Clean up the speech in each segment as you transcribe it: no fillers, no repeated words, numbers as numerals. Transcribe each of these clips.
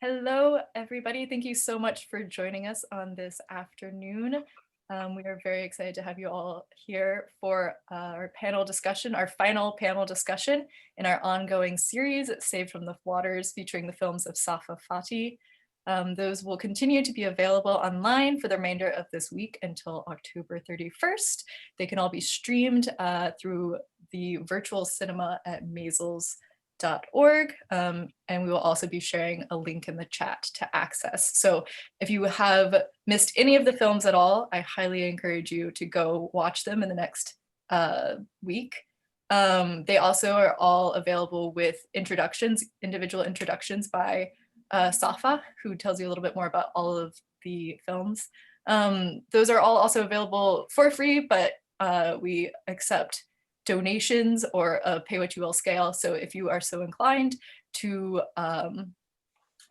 Hello, everybody. Thank you so much for joining us on this afternoon. We are very excited to have you all here for our panel discussion, our final panel discussion in our ongoing series, Saved from the Waters, featuring the films of Safaa Fathy. Those will continue to be available online for the remainder of this week until October 31st. They can all be streamed through the virtual cinema at Maysles.org. And we will also be sharing a link in the chat to access. So if you have missed any of the films at all, I highly encourage you to go watch them in the next week. They also are all available with introductions, individual introductions by Safaa, who tells you a little bit more about all of the films. Those are all also available for free, but we accept donations or a pay what you will scale. So if you are so inclined to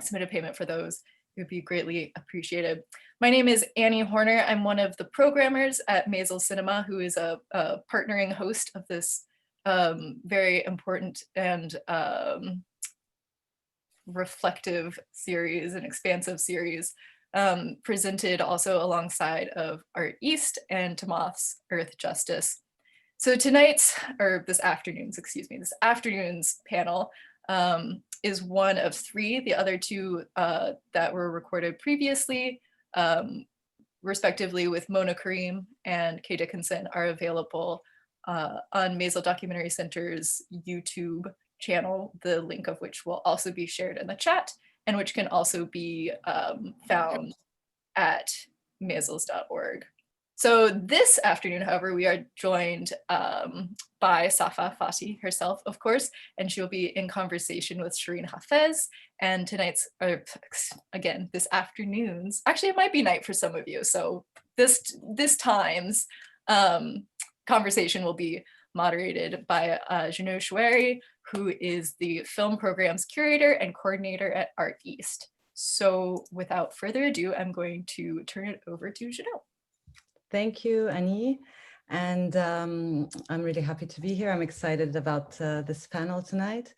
submit a payment for those, it would be greatly appreciated. My name is Annie Horner. I'm one of the programmers at Maysles Cinema, who is a partnering host of this very important and reflective series, an expansive series, presented also alongside of ArteEast and Tamaas Earth Justice. So tonight's, or this afternoon's, excuse me, this afternoon's panel is one of three. The other two that were recorded previously, respectively with Mona Kareem and Kay Dickinson, are available on Maysles Documentary Center's YouTube channel, the link of which will also be shared in the chat and which can also be found at maysles.org. So this afternoon, however, we are joined by Safaa Fathy herself, of course, and she'll be in conversation with Sherine Hafez. And tonight's, again, this afternoon's, actually it might be night for some of you. So this time's conversation will be moderated by Jano Choueri, who is the film program's curator and coordinator at ArteEast. So without further ado, I'm going to turn it over to Jano. Thank you, Annie. And I'm really happy to be here. I'm excited about this panel tonight.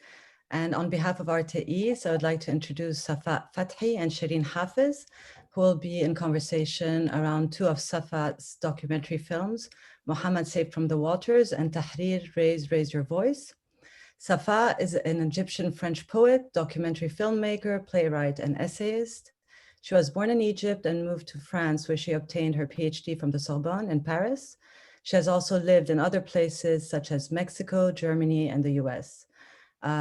And on behalf of ArteEast, I would like to introduce Safaa Fathy and Sherine Hafez, who will be in conversation around two of Safaa's documentary films, Mohammad Saved from the Waters and Tahrir, Raise Your Voice. Safaa is an Egyptian-French poet, documentary filmmaker, playwright, and essayist. She was born in Egypt and moved to France, where she obtained her PhD from the Sorbonne in Paris. She has also lived in other places such as Mexico, Germany, and the US.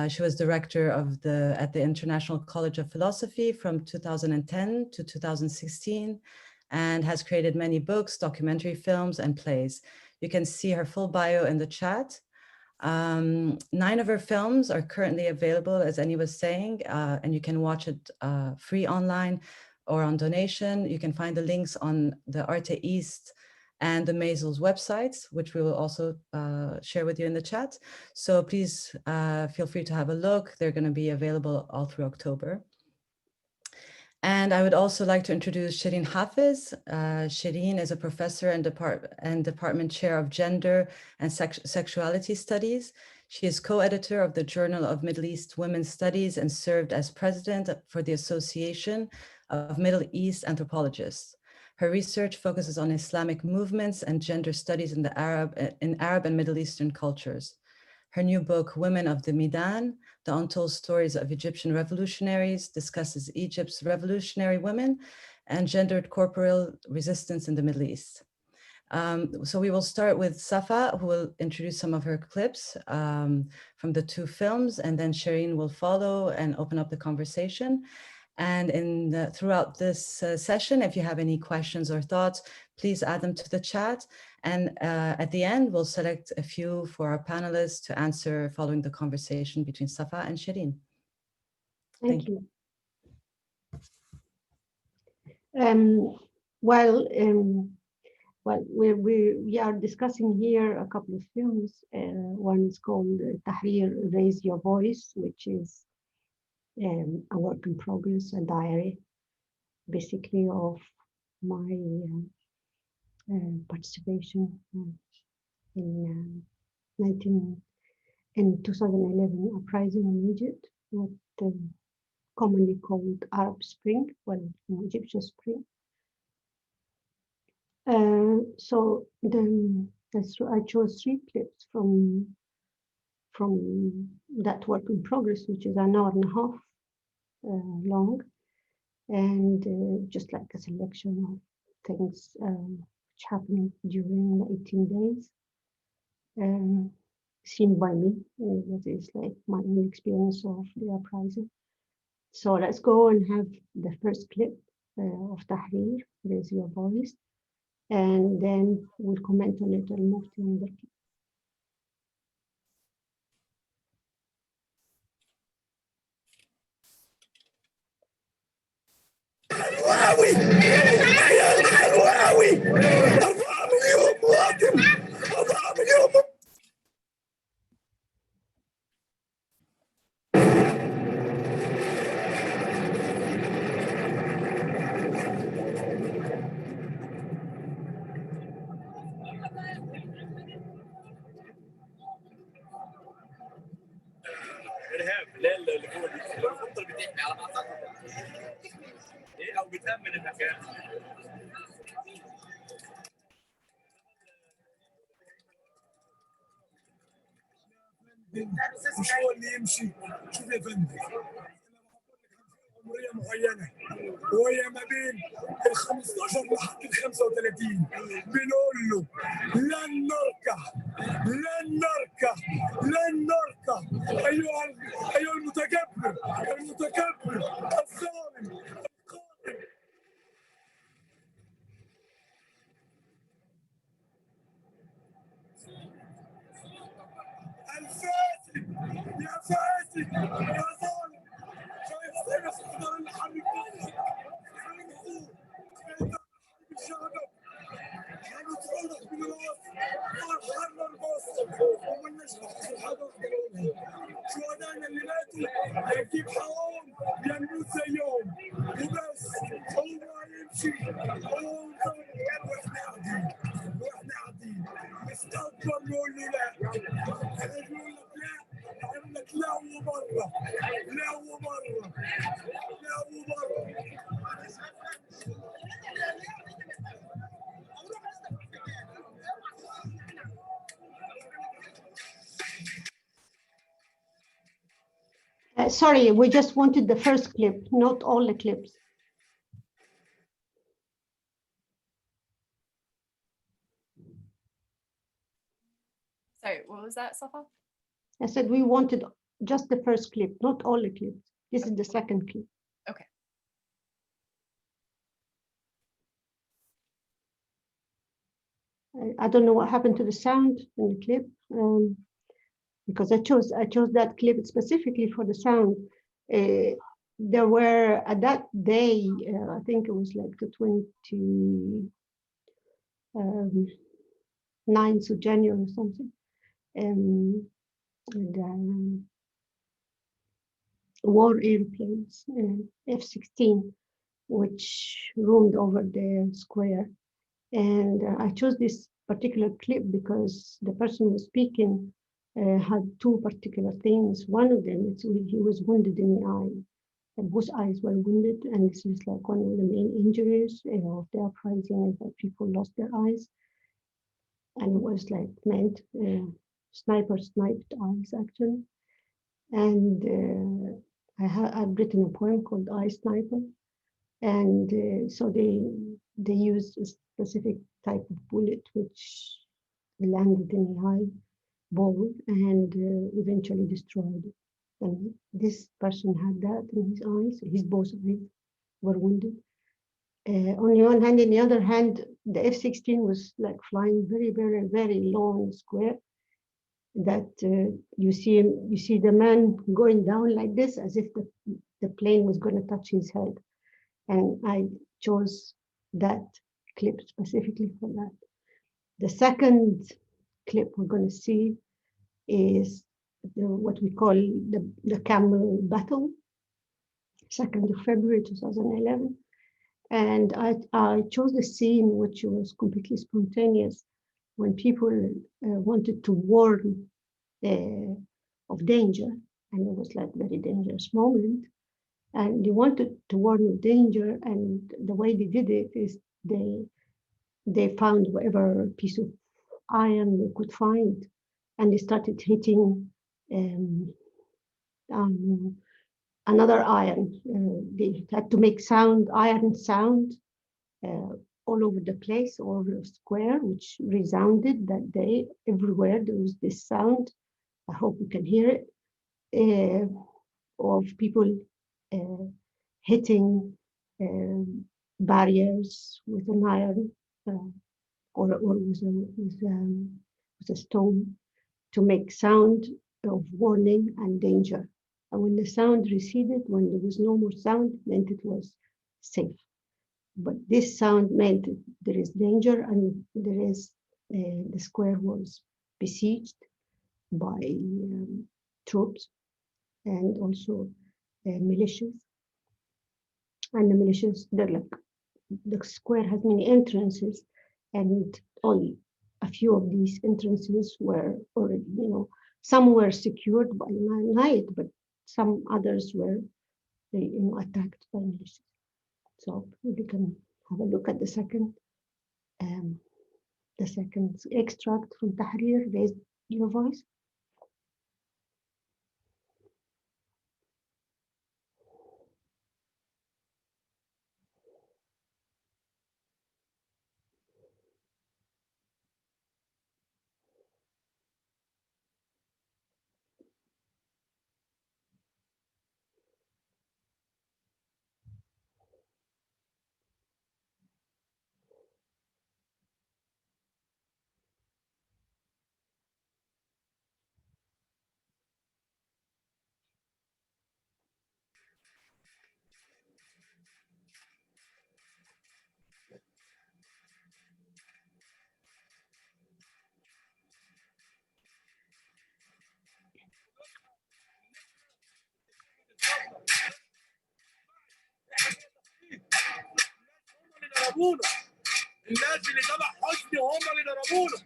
She was director of at the International College of Philosophy from 2010 to 2016 and has created many books, documentary films, and plays. You can see her full bio in the chat. 9 of her films are currently available, as Annie was saying, and you can watch it free online or on donation. You can find the links on the ArteEast and the Maysles websites, which we will also share with you in the chat. So please feel free to have a look. They're going to be available all through October. And I would also like to introduce Sherine Hafez. Sherine is a professor and department chair of gender and sexuality studies. She is co-editor of the Journal of Middle East Women's Studies and served as president for the Association of Middle East Anthropologists. Her research focuses on Islamic movements and gender studies in Arab and Middle Eastern cultures. Her new book, Women of the Miden, The Untold Stories of Egyptian Revolutionaries, discusses Egypt's revolutionary women and gendered corporeal resistance in the Middle East. So we will start with Safaa, who will introduce some of her clips from the two films, and then Sherine will follow and open up the conversation. And throughout this session, if you have any questions or thoughts, please add them to the chat. And at the end, we'll select a few for our panelists to answer following the conversation between Safaa and Sherine. Thank you. Well, we are discussing here a couple of films. One is called Tahrir, Raise Your Voice, which is a work in progress, a diary, basically, of my participation in 2011 uprising in Egypt, what commonly called Arab Spring, well, Egyptian Spring. So then I chose 3 clips from that work in progress, which is an hour and a half long, and just like a selection of things which happened during the 18 days, seen by me. That is like my own experience of the uprising. So let's go and have the first clip of Tahrir, Raise Your Voice, and then we'll comment on it and move to another clip. الحلواوي يا الحلواوي 4 مليون مواطن 4 مليون ارهاب لا اللي هو الخطر بتحمي على ما اعتقد ايه او بتامن المكان مش هو اللي يمشي شوف يا فندم عمريه معينه وهي ما بين ال 15 لحد ال 35 بنقول له لن نركع لن نركع لن نركع ايها المتكبر الظالم القاتل الفاسد يا فاسد يا ظالم شايف سنة صدر الحرب هنطردك من الوسط هنحرر مصر وما نشرح حاجه واحده شهدائنا اللي ماتوا هيجيب حقهم يا نموت زيهم وبس هو هيمشي هو واحنا قاعدين مستقبل نقول له لا احنا بنقول لك لا هنقول لك لا وبره لا وبره لا وبره Sorry, we just wanted the first clip, not all the clips. Sorry, what was that, Safaa? I said we wanted just the first clip, not all the clips. This is the second clip. Okay. I don't know what happened to the sound in the clip, because I chose that clip specifically for the sound. There were at that day, I think it was like the 9th of January or something. War airplanes, F-16, which roamed over the square. And I chose this particular clip because the person who was speaking had 2 particular things. One of them is he was wounded in the eye, and both eyes were wounded. And this is like one of the main injuries of the uprising, that people lost their eyes. And it was like meant sniper sniped eyes actually. And I've written a poem called Eye Sniper. And so they used a specific type of bullet which landed in the eye ball and eventually destroyed it. And this person had that in his eyes. His both eyes were wounded. On the one hand, in the other hand, the F-16 was like flying very, very, very low in the square. That you see the man going down like this, as if the plane was going to touch his head. And I chose that clip specifically for that. The second clip we're going to see is what we call the Camel Battle, 2nd of February 2011. And I chose the scene which was completely spontaneous, when people wanted to warn of danger, and it was like a very dangerous moment. and they wanted to warn of danger. And the way they did it is they found whatever piece of iron they could find, and they started hitting another iron. They had to make iron sound all over the place, all over the square, which resounded that day. Everywhere there was this sound. I hope you can hear it, of people hitting barriers with an iron or with a stone to make sound of warning and danger. And when the sound receded, when there was no more sound, meant it was safe. But this sound meant there is danger, and there is the square was besieged by troops and also militias. And the militias, the square has many entrances, and only a few of these entrances were already, some were secured by night, but some others were, attacked by militias. So we can have a look at the second extract from Tahrir. Raise your voice. الناس اللي تبع حسني هم اللي ضربونا.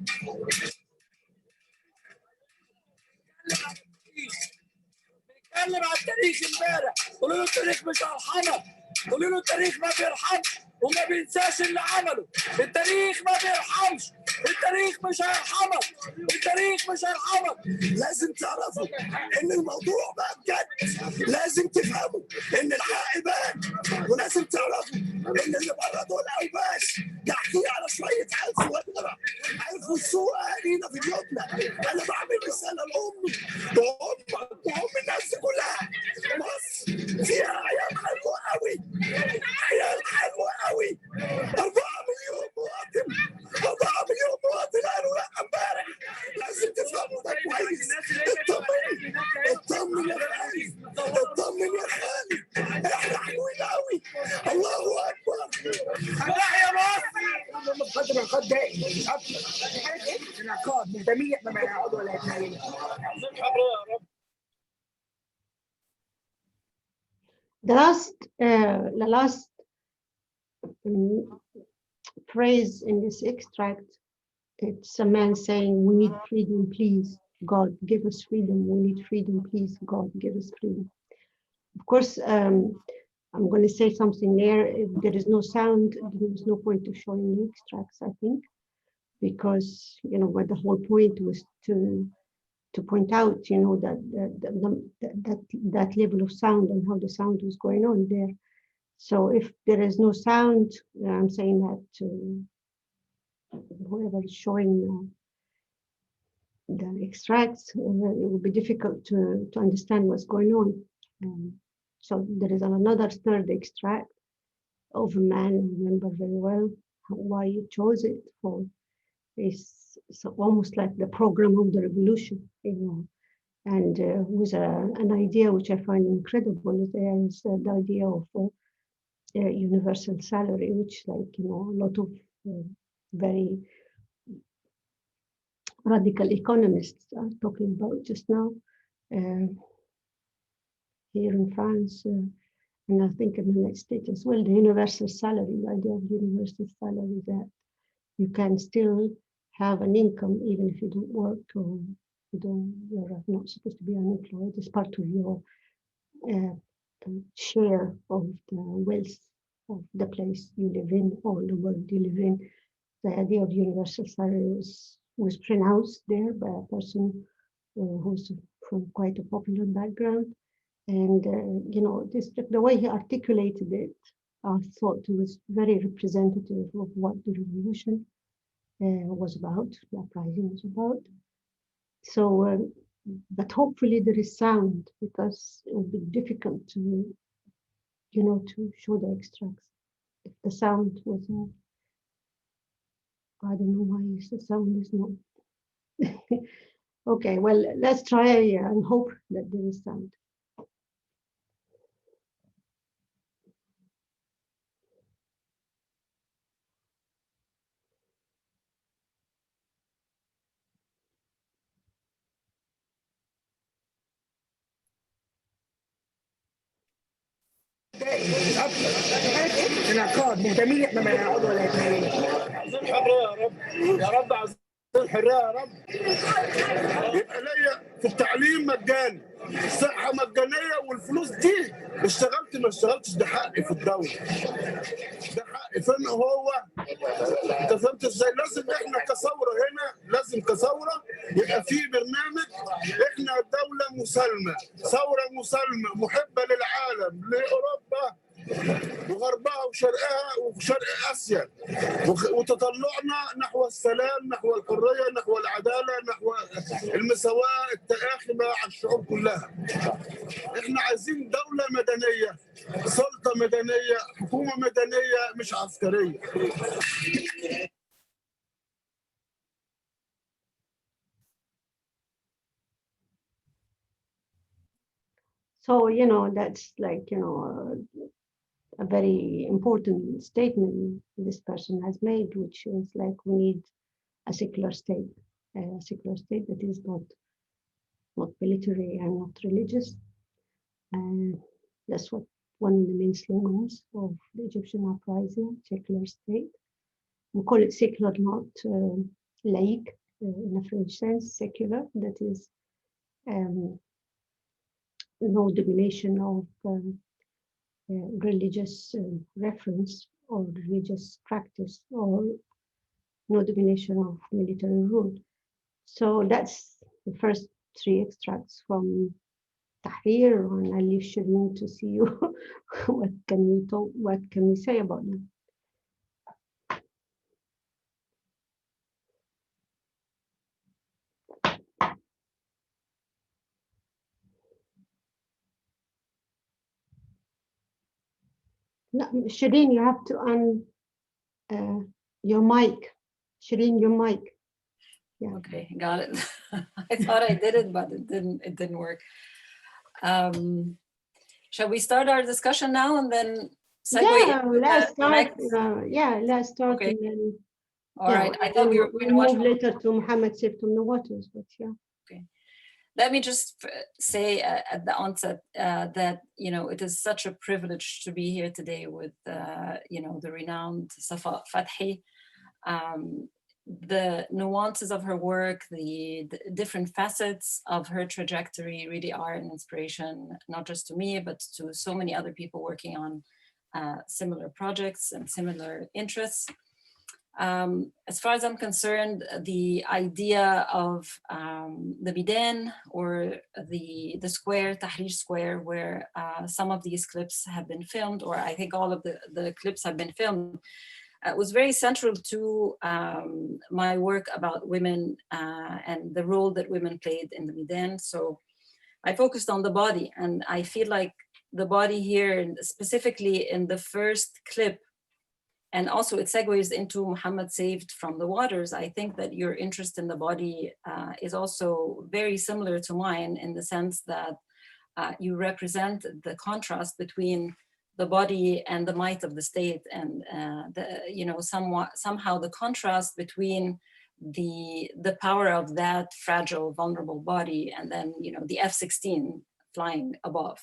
بنتكلم على التاريخ امبارح، قولوا له التاريخ مش هيرحمك، قولوا له التاريخ ما بيرحمش وما بينساش اللي عمله، التاريخ ما بيرحمش، التاريخ مش هيرحمك، التاريخ مش هيرحمك. لازم تعرفوا ان الموضوع بقى بجد، لازم تفهموا ان الحق بان، ولازم تعرفوا ان اللي بره دول اوباش قاعدين على شويه عيال صغيره عرفوا السوق اهالينا في بيوتنا. انا بعمل رساله لامي وامك وام الناس كلها. مصر فيها عيال حلوه قوي، عيال حلوه قوي. 4 مليون مواطن، 4 مليون مواطن قالوا لا امبارح. لازم تفهموا ده كويس. اطمن يا خالد، اطمن يا خالد، احنا حلوين قوي. الله اكبر. يا مصر. الانعقاد دائم مش اكتر. انعقاد مهتمين احنا ما نقعد ولا نتنيل. The last phrase in this extract, it's a man saying, "We need freedom, please. God, give us freedom. We need freedom, please. God, give us freedom." Of course, I'm going to say something there. If there is no sound, there is no point of showing the extracts, I think, because, what the whole point was to point out, that level of sound and how the sound was going on there. So if there is no sound, I'm saying that to whoever is showing the extracts, it will be difficult to understand what's going on. So there is another third extract of a man, I remember very well why you chose it for. It's almost like the program of the revolution, and with an idea which I find incredible. There is the idea of universal salary, which, like, a lot of very radical economists are talking about just now here in France, and I think in the United States as well. The universal salary, the idea of universal salary, that you can still have an income even if you don't work, or you're not supposed to be unemployed. It's part of your share of the wealth of the place you live in or the world you live in. The idea of universal salary was pronounced there by a person who's from quite a popular background. And, you know, the way he articulated it, I thought it was very representative of what the revolution was about, the uprising was about. So, but hopefully there is sound, because it would be difficult to, you know, to show the extracts. If the sound was, I don't know why the sound is not. Okay, well, let's try and hope that there is sound. انعقاد مهتمين ما يقعدوا ولا يتنين. عايزين حريه يا رب، يا رب عايزين حريه يا رب. يبقى ليا في التعليم مجاني، الصحه مجانيه، والفلوس دي اشتغلت ما اشتغلتش ده حقي في الدوله. ده حقي. فين هو؟ انت فهمت ازاي؟ لازم احنا كثوره هنا، لازم كثوره يبقى في برنامج. احنا دوله مسالمه، ثوره مسالمه محبه للعالم، لاوروبا وغربها وشرقها وشرق اسيا، وتطلعنا نحو السلام، نحو الحريه، نحو العداله، نحو المساواه، التآخي مع الشعوب كلها. احنا عايزين دوله مدنيه، سلطه مدنيه، حكومه مدنيه مش عسكريه. So, you know, that's like, you know, a very important statement this person has made, which is like, we need a secular state that is not military and not religious. And that's what one of the main slogans of the Egyptian uprising, secular state. We call it secular, not laïque in a French sense, secular, that is no domination of religious reference or religious practice, or no domination of military rule. So that's the first three extracts from Tahrir, and I leave Sherine to see you. What can we say about them? No, Sherine, you have to your mic. Sherine, your mic. Yeah. Okay, got it. I thought I did it, but it didn't work. Shall we start our discussion now and then segue? Yeah, let's start. Let's start. Okay. And then, All right. I thought we were going to move watch later to Mohammad Saved from the Waters, but yeah. Okay. Let me just say at the onset that, you know, it is such a privilege to be here today with, you know, the renowned Safaa Fathy. The nuances of her work, the different facets of her trajectory really are an inspiration, not just to me, but to so many other people working on similar projects and similar interests. As far as I'm concerned, the idea of the Miden, or the square, Tahrir Square, where some of these clips have been filmed, or I think all of the clips have been filmed, was very central to my work about women and the role that women played in the Miden. So I focused on the body, and I feel like the body here, specifically in the first clip, and also it segues into Mohammad Saved from the Waters. I think that your interest in the body is also very similar to mine, in the sense that you represent the contrast between the body and the might of the state, and you know, somehow the contrast between the power of that fragile, vulnerable body, and then, you know, the F-16 flying above.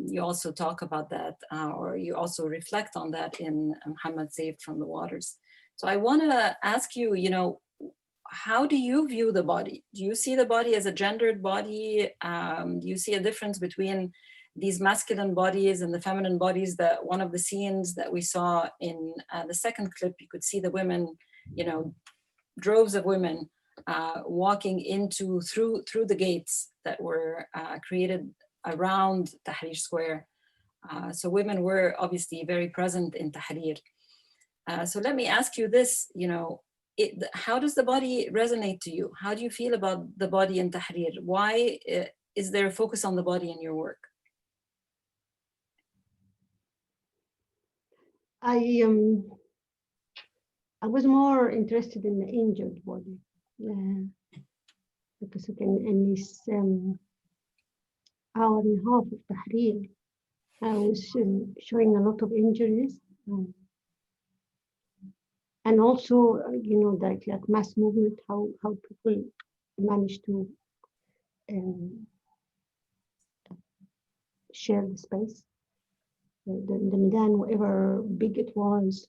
You also talk about that, or you also reflect on that in Mohammad Saved from the Waters. So I want to ask you, you know, how do you view the body? Do you see the body as a gendered body? Do you see a difference between these masculine bodies and the feminine bodies. That one of the scenes that we saw in the second clip, you could see the women, you know, droves of women walking through the gates that were created around Tahrir Square. So women were obviously very present in Tahrir. So let me ask you this, you know, how does the body resonate to you? How do you feel about the body in Tahrir? Why is there a focus on the body in your work? I was more interested in the injured body because in this hour and a half of Tahrir, I was showing a lot of injuries. And also, you know, like mass movement, how people manage to share the space. The Miden, whatever big it was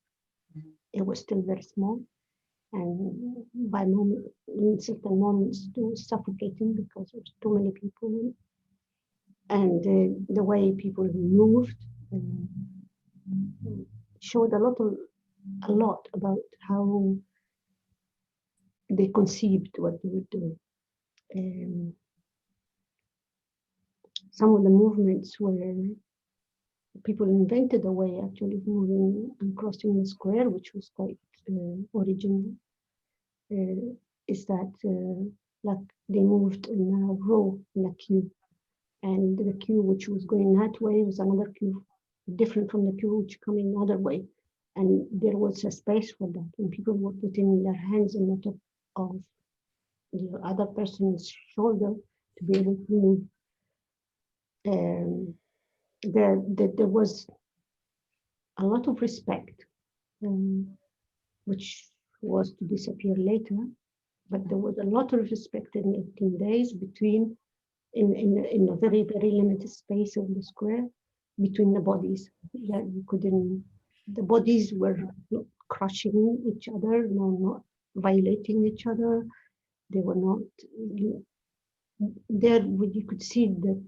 still very small. And by moment, in certain moments, it was suffocating because there was too many people. And the way people moved showed a lot about how they conceived what they were doing. Some of the movements where people invented a way actually of moving and crossing the square, which was quite original, is that like they moved in a row, in a queue, and the queue which was going that way was another queue different from the queue which coming the other way, and there was a space for that, and people were putting their hands on the top of the other person's shoulder to be able to move. There was a lot of respect, which was to disappear later, but there was a lot of respect in 18 days between, in a very, very limited space of the square, between the bodies. Yeah, you couldn't, the bodies were not crushing each other, no, not violating each other. They were not, there you could see that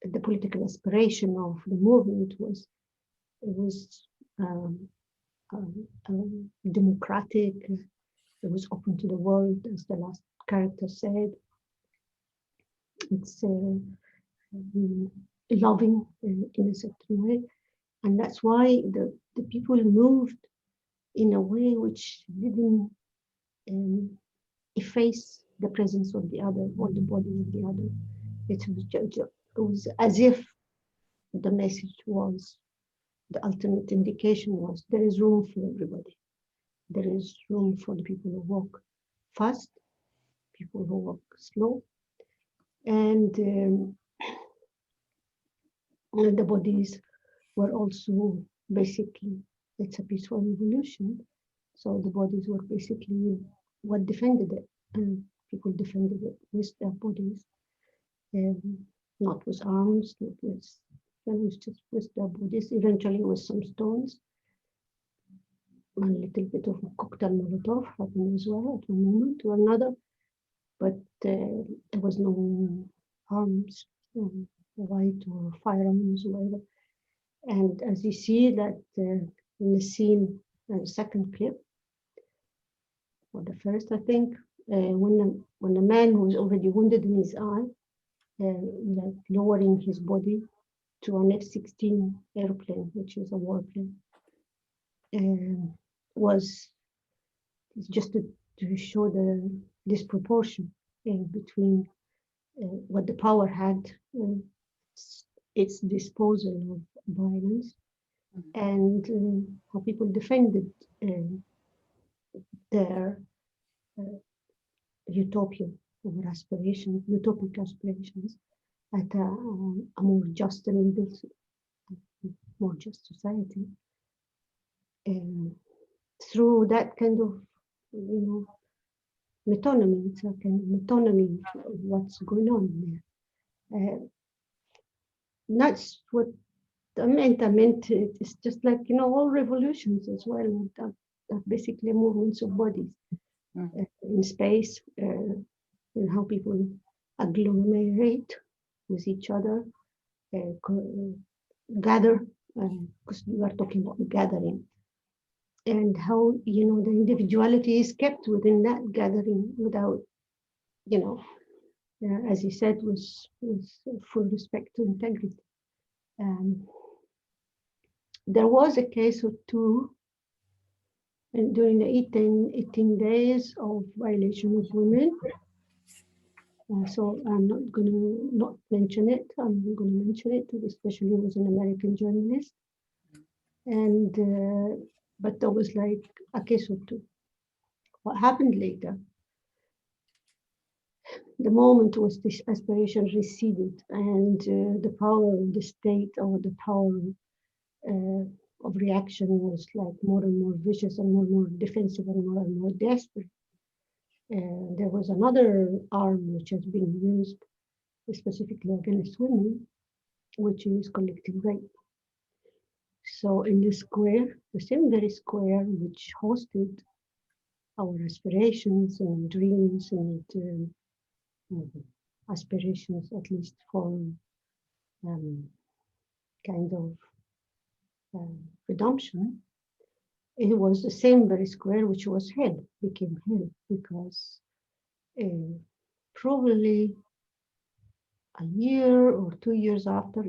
the political aspiration of the movement was democratic. It was open to the world, as the last character said. It's loving in a certain way, and that's why the people moved in a way which didn't efface the presence of the other or the body of the other. It was as if the message was, the ultimate indication was, there is room for everybody. There is room for the people who walk fast, people who walk slow, and the bodies were also basically, it's a peaceful revolution. So the bodies were basically what defended it, and people defended it with their bodies, not with arms, not with, it was just with their bodies, eventually with some stones. A little bit of a cocktail Molotov happened as well at one moment or another, but there was no arms, white or firearms or whatever. And as you see that in the scene, second clip, or the first, I think, when the man who was already wounded in his eye, like lowering his body to an F-16 airplane, which is a warplane, was just to show the disproportion between what the power had, its disposal of violence, and how people defended their utopian or aspiration, utopic aspirations at a more just and legal, more just society. Through that kind of, metonymy, it's like a metonymy of what's going on there. That's what I meant it's just like, all revolutions as well, are basically movements of bodies in space, and how people agglomerate with each other gather, because we are talking about gathering, and how, you know, the individuality is kept within that gathering without, you know, as he said, with full respect to integrity. There was a case or two during the 18 days of violation of women. So I'm not going to not mention it. I'm going to mention it, especially it was an American journalist. And but there was like a case or two. What happened later? The moment was this aspiration receded, and the power of the state, or the power of reaction, was like more and more vicious and more defensive and more desperate. There was another arm which has been used specifically against women, which is collective rape. So in the square, the same very square which hosted our aspirations and dreams and aspirations, at least for kind of redemption, it was the same very square which was hell, became hell, because probably a year or 2 years after,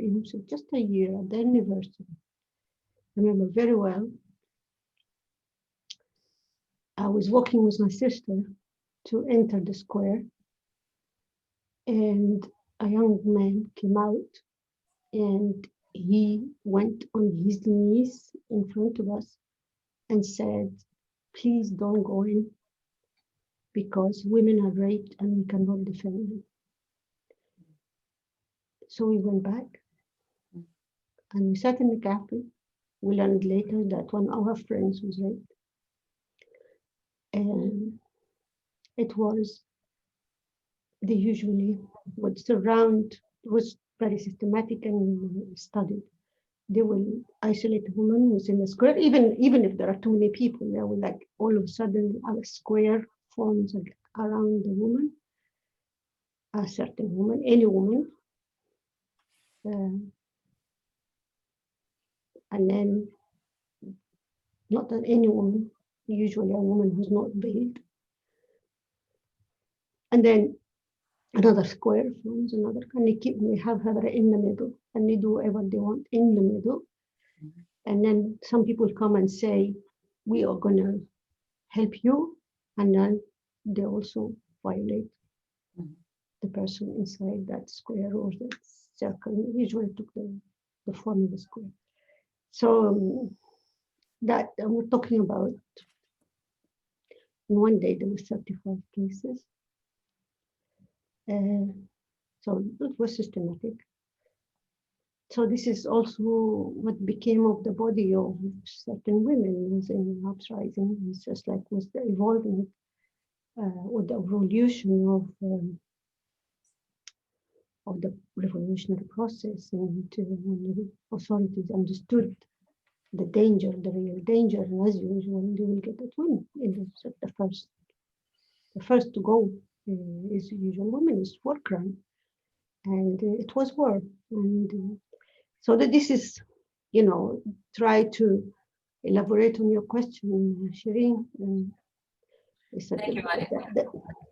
just a year at the anniversary, I remember very well, I was walking with my sister to enter the square, and a young man came out, and he went on his knees in front of us and said, please don't go in, because women are raped and we cannot defend them. So we went back and we sat in the cafe. We learned later that one of our friends was raped. And it was, they usually would surround, was very systematic and studied. They will isolate a woman who's in the square, even if there are too many people, they will like all of a sudden a square forms around the woman, a certain woman, any woman. And then, not that any woman, usually a woman who's not veiled. And then another square forms another, and they have her in the middle, and they do whatever they want in the middle. And then some people come and say, we are going to help you. And then they also violate the person inside that square or that circle. Usually took the form of the square. So that we're talking about, in one day there were 35 cases. So it was systematic. So this is also what became of the body of certain women in the uprising. It's just like was the evolvement or the evolution of the revolutionary process, and when the authorities understood the danger, the real danger, and as usual, they will get that women in the first to go is usual women, is war crime, and it was war, and so that this is, try to elaborate on your question, Sherine. Thank you, Maria.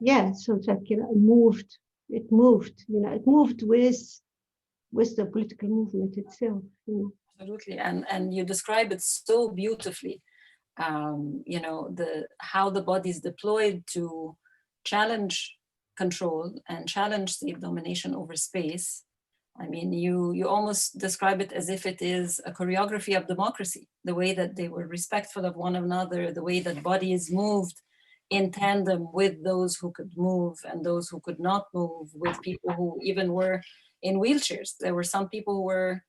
Yeah, so it's like, it moved with the political movement itself. Absolutely, and you describe it so beautifully. How the body is deployed to challenge control and challenge state domination over space. I mean, you almost describe it as if it is a choreography of democracy, the way that they were respectful of one another, the way that bodies moved in tandem with those who could move and those who could not move, with people who even were in wheelchairs. There were some people who were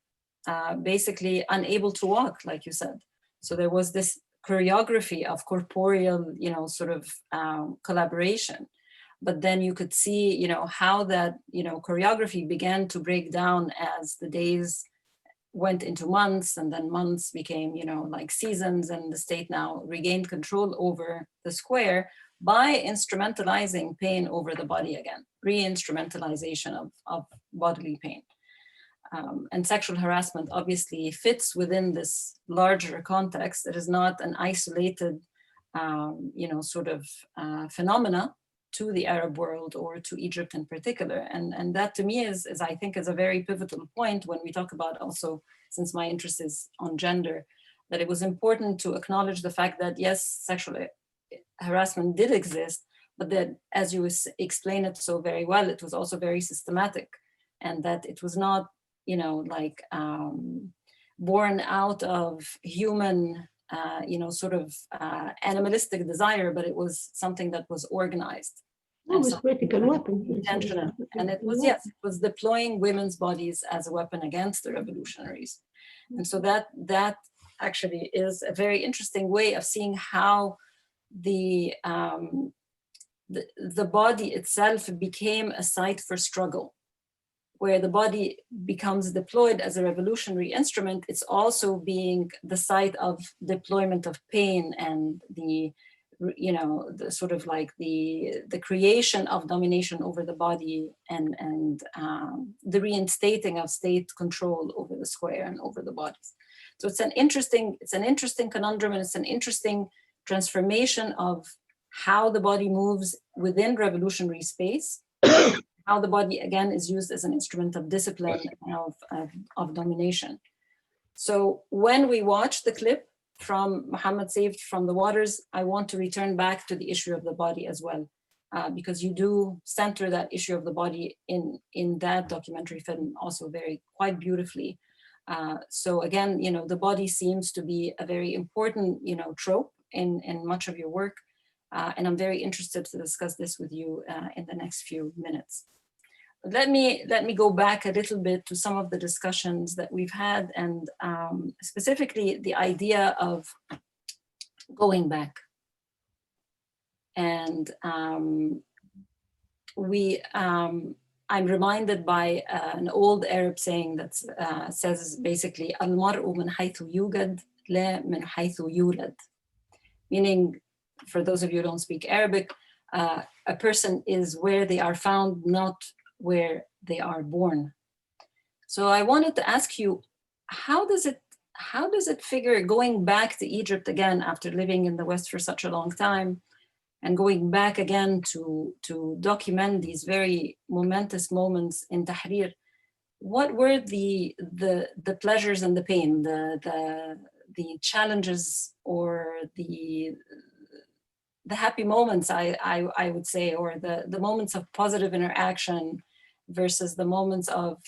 basically unable to walk, like you said. So there was this choreography of corporeal, collaboration. But then you could see, how that, choreography began to break down as the days went into months, and then months became, like seasons, and the state now regained control over the square by instrumentalizing pain over the body again, re-instrumentalization of bodily pain. and sexual harassment obviously fits within this larger context. It is not an isolated, sort of phenomena to the Arab world or to Egypt in particular. And that to me is I think is a very pivotal point when we talk about also, since my interest is on gender, that it was important to acknowledge the fact that yes, sexual harassment did exist, but that as you explain it so very well, it was also very systematic, and that it was not, born out of human, animalistic desire, but it was something that was organized. It was critical weapon. Intentional. And it was, yes, it was deploying women's bodies as a weapon against the revolutionaries. And so that actually is a very interesting way of seeing how the body itself became a site for struggle. Where the body becomes deployed as a revolutionary instrument, it's also being the site of deployment of pain and the sort of like the creation of domination over the body and the reinstating of state control over the square and over the bodies. So it's an interesting conundrum, and it's an interesting transformation of how the body moves within revolutionary space. How the body again is used as an instrument of discipline and of domination. So when we watch the clip from Mohammad Saved from the Waters, I want to return back to the issue of the body as well, because you do center that issue of the body in that documentary film also quite beautifully. So again, the body seems to be a very important, trope in much of your work. And I'm very interested to discuss this with you in the next few minutes. But let me go back a little bit to some of the discussions that we've had, and specifically the idea of going back. And I'm reminded by an old Arab saying that says basically, "Al-mar'u min haythu yugad, la min haythu yulad," meaning, for those of you who don't speak Arabic, a person is where they are found, not where they are born. So I wanted to ask you, how does it figure going back to Egypt again after living in the West for such a long time, and going back again to document these very momentous moments in Tahrir? What were the pleasures and the pain, the challenges, or the happy moments, I would say, or the moments of positive interaction versus the moments of,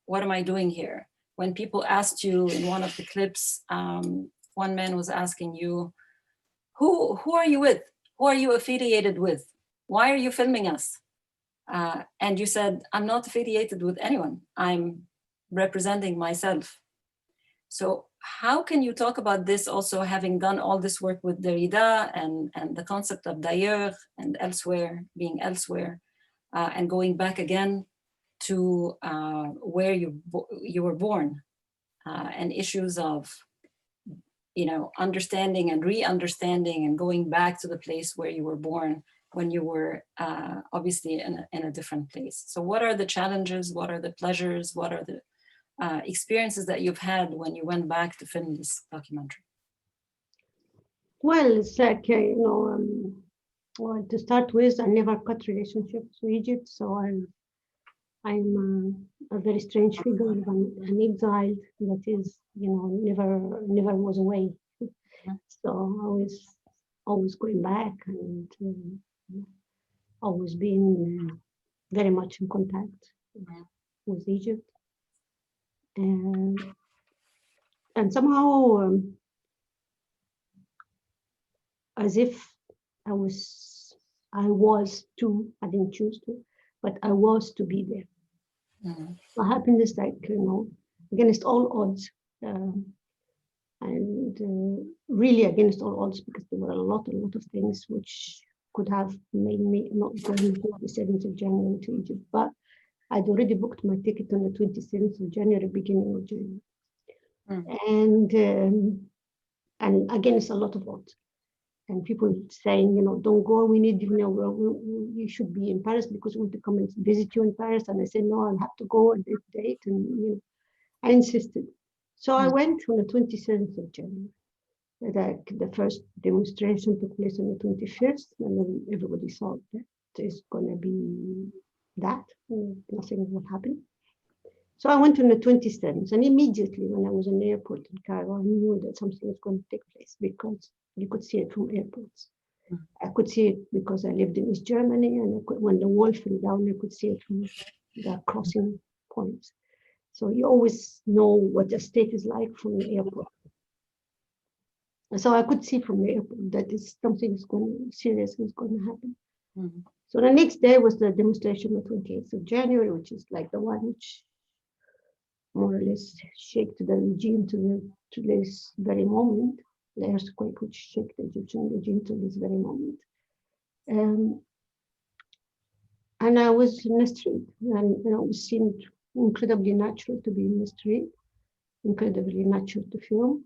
what am I doing here? When people asked you in one of the clips, one man was asking you, who are you with? Who are you affiliated with? Why are you filming us? And you said, I'm not affiliated with anyone. I'm representing myself. So how can you talk about this also, having done all this work with Derrida and the concept of d'ailleurs and elsewhere, being elsewhere, and going back again to where you were born, and issues of, understanding and re-understanding and going back to the place where you were born when you were obviously in a different place. So what are the challenges? What are the pleasures? What are the experiences that you've had when you went back to film this documentary? Well, it's like, well, to start with, I never cut relationships with Egypt, so I'm a very strange figure, an exile that is, never was away. So always going back, and always being very much in contact with Egypt. And somehow, as if I didn't choose to, but I was to be there. What happened is like, against all odds, and really against all odds, because there were a lot of things which could have made me not go on the 7th of January to Egypt, but I'd already booked my ticket on the 27th of January, beginning of January. And against a lot of odds. and people saying, don't go, we need, you should be in Paris because we want to come and visit you in Paris. And I said, no, I'll have to go at this date. And, I insisted. So I went on the 27th of January. The first demonstration took place on the 25th, and then everybody thought that it's going to be that, nothing would happen. So I went on the 27th, and immediately when I was in the airport in Cairo, I knew that something was going to take place because you could see it from airports. I could see it because I lived in East Germany, and when the wall fell down, I could see it from the crossing points. So you always know what the state is like from the airport. So I could see from the airport that something serious is going to happen. Mm-hmm. So the next day was the demonstration on the 28th of January, which is like the one which more or less shake the regime to this very moment, the earthquake which shake the Egyptian regime to this very moment. And I was in the street, and it seemed incredibly natural to be in the street, incredibly natural to film.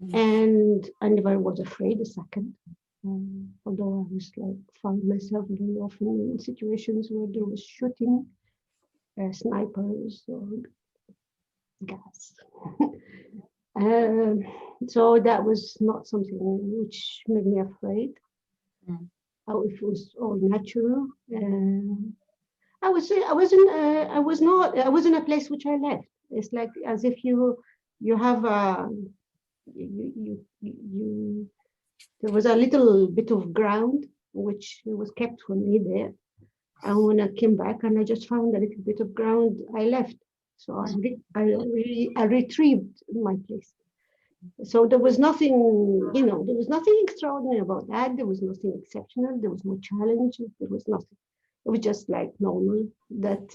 Mm-hmm. And I never was afraid a second, although I was found myself very often in situations where there was shooting, snipers or gas. So that was not something which made me afraid. Mm. It was all natural. I was in a place which I left. It's like as if you have there was a little bit of ground which was kept for me there. And when I came back and I just found a little bit of ground, I left. So I retrieved my place. So there was nothing, there was nothing extraordinary about that. There was nothing exceptional. There was no challenge. There was nothing. It was just like normal that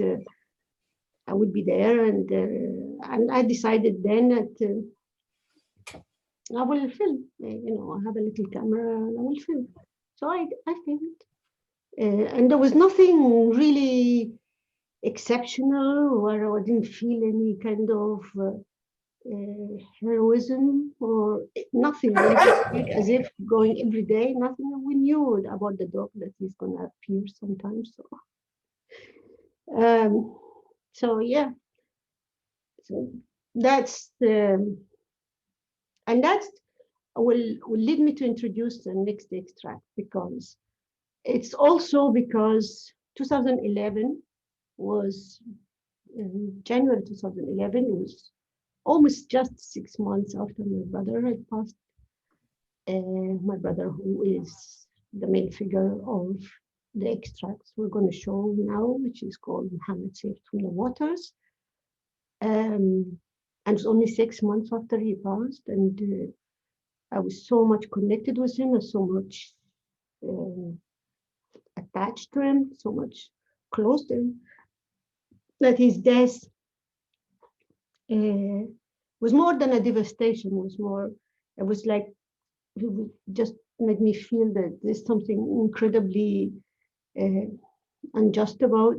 I would be there. And I decided then that I will film. I have a little camera and I will film. So I filmed. And there was nothing really exceptional where I didn't feel any kind of heroism or nothing. Like as if going every day, nothing. We knew about the dog that he's going to appear sometimes. So yeah. So that's and that's will lead me to introduce the next extract, because it's also because 2011 was January 2011 was almost just 6 months after my brother had passed. My brother, who is the main figure of the extracts we're going to show now, which is called Mohammad Saved from the Waters. And it's only 6 months after he passed, and I was so much connected with him and so much attached to him, so much close to him, that his death was more than a devastation. It was like, it just made me feel that there's something incredibly unjust about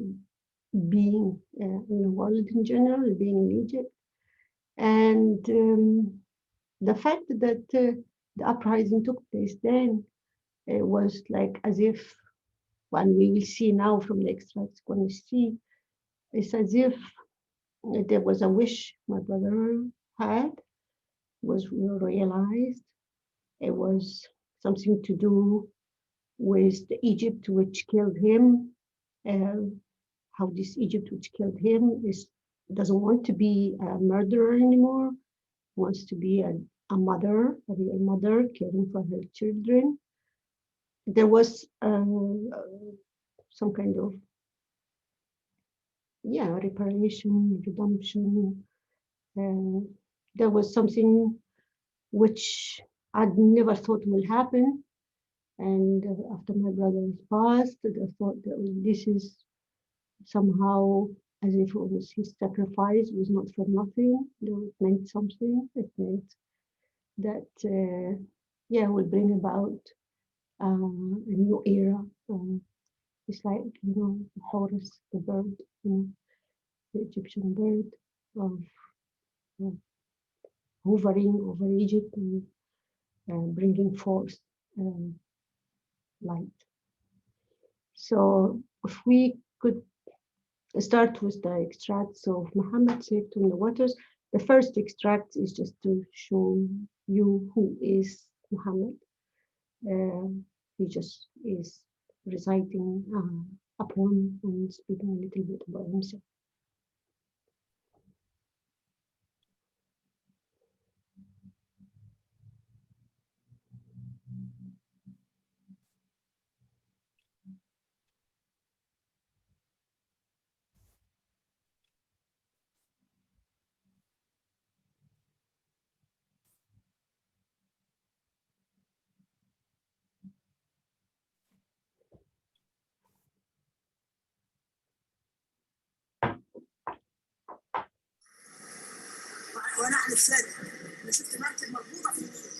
being in the world in general, being in Egypt. And the fact that the uprising took place then, it was like as if, when we will see now from the extracts, when we see, it's as if there was a wish my brother had, was realized. It was something to do with the Egypt which killed him, how this Egypt which killed him doesn't want to be a murderer anymore, wants to be a mother, a real mother caring for her children. There was some kind of reparation, redemption. There was something which I'd never thought will happen. And after my brother passed, I thought that this is somehow as if it was his sacrifice was not for nothing. It meant something. It meant that, will bring about a new era. It's like, Horus, the bird, the Egyptian bird of hovering over Egypt and bringing forth light. So if we could start with the extracts of Mohammad Saved from the Waters. The first extract is just to show you who is Mohammad. He just is reciting a poem and speaking a little bit about himself. وانا احلف صادق انا شفت مركب مربوطه في النيل.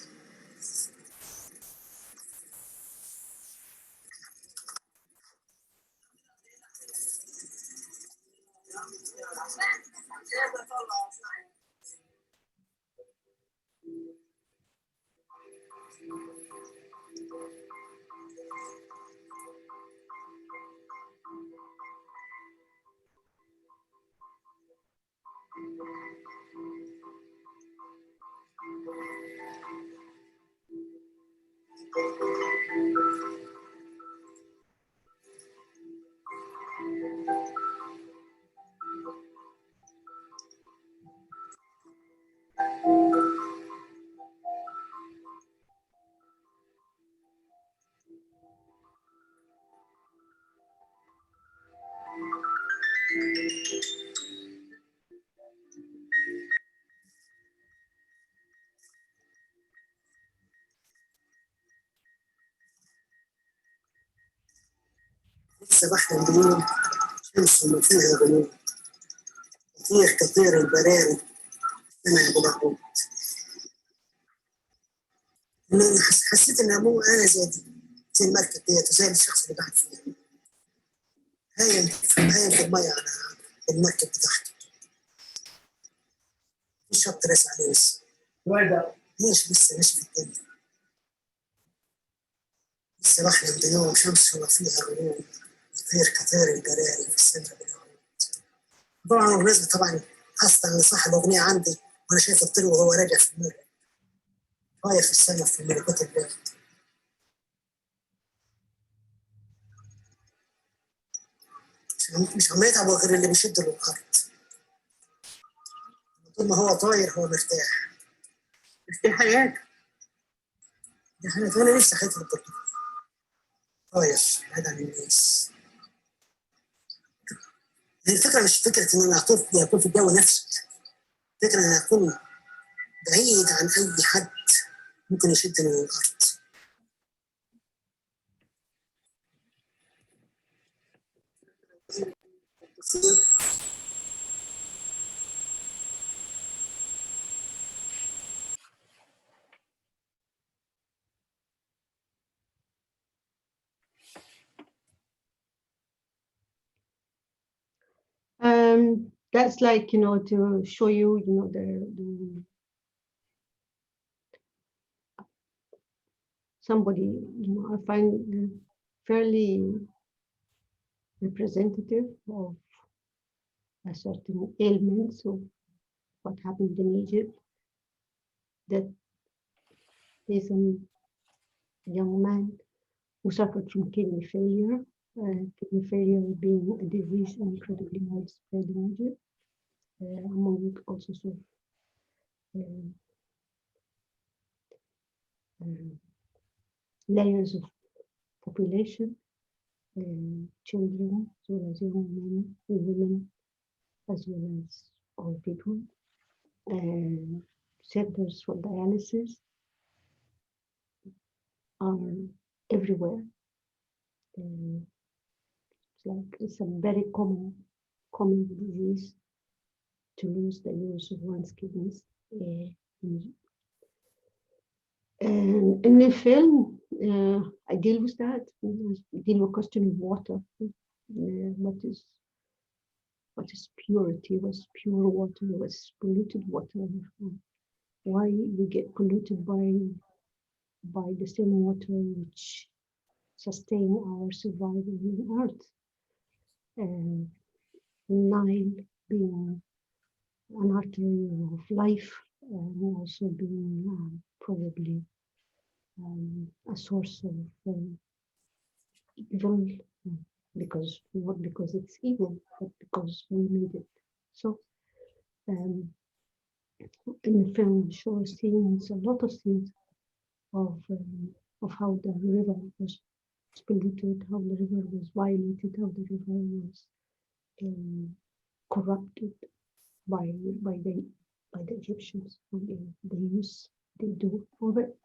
لسه بحلم بيوم شمس وما فيها غيوم تطير كطير البراري سمع بالعود. حسيت ان مو انا زي المركب ديت وزي الشخص اللي قاعد فيها هايم في الميه على المركب بتاعته. الشط راسي عليه ليش لسه مش في الدنيا. لسه بحلم بيوم شمس وما فيها غيوم يطير كطير الجراري في السماء بالعود. طبعا بالنسبه طبعا اصلا اللي صح الاغنيه عندي وانا شايف الطير وهو راجع في المركب طاير في السماء في ملكوت البلد. مش عم يتعب غير اللي بيشد له الارض. طول ما هو طاير هو مرتاح. مش دي حياته. دي حياته وانا نفسي حياتي برضه. طاير بعيد عن الناس. هي الفكره مش فكره ان انا اكون في الجو نفسه. الفكره ان انا اكون بعيد عن اي حد ممكن يشدني من الارض. That's like, to show you, somebody, I find fairly representative of a certain ailments of what happened in Egypt. That is a young man who suffered from kidney failure. Kidney failure being a disease incredibly widespread in Egypt, among all sorts of layers of population, children, as well as young men, women, as well as old people. Centers for dialysis are everywhere. It's a very common disease to lose the use of one's kidneys. And in the film, I deal with that. I deal with question of water. What is purity? What's pure water? What's polluted water? Why we get polluted by the same water which sustain our survival on Earth. And Nile being an artery of life, and also being probably a source of evil, because not because it's evil, but because we made it. So in the film shows scenes, a lot of scenes of how the river was polluted, how the river was violated, how the river was corrupted by the Egyptians, the use they do of it,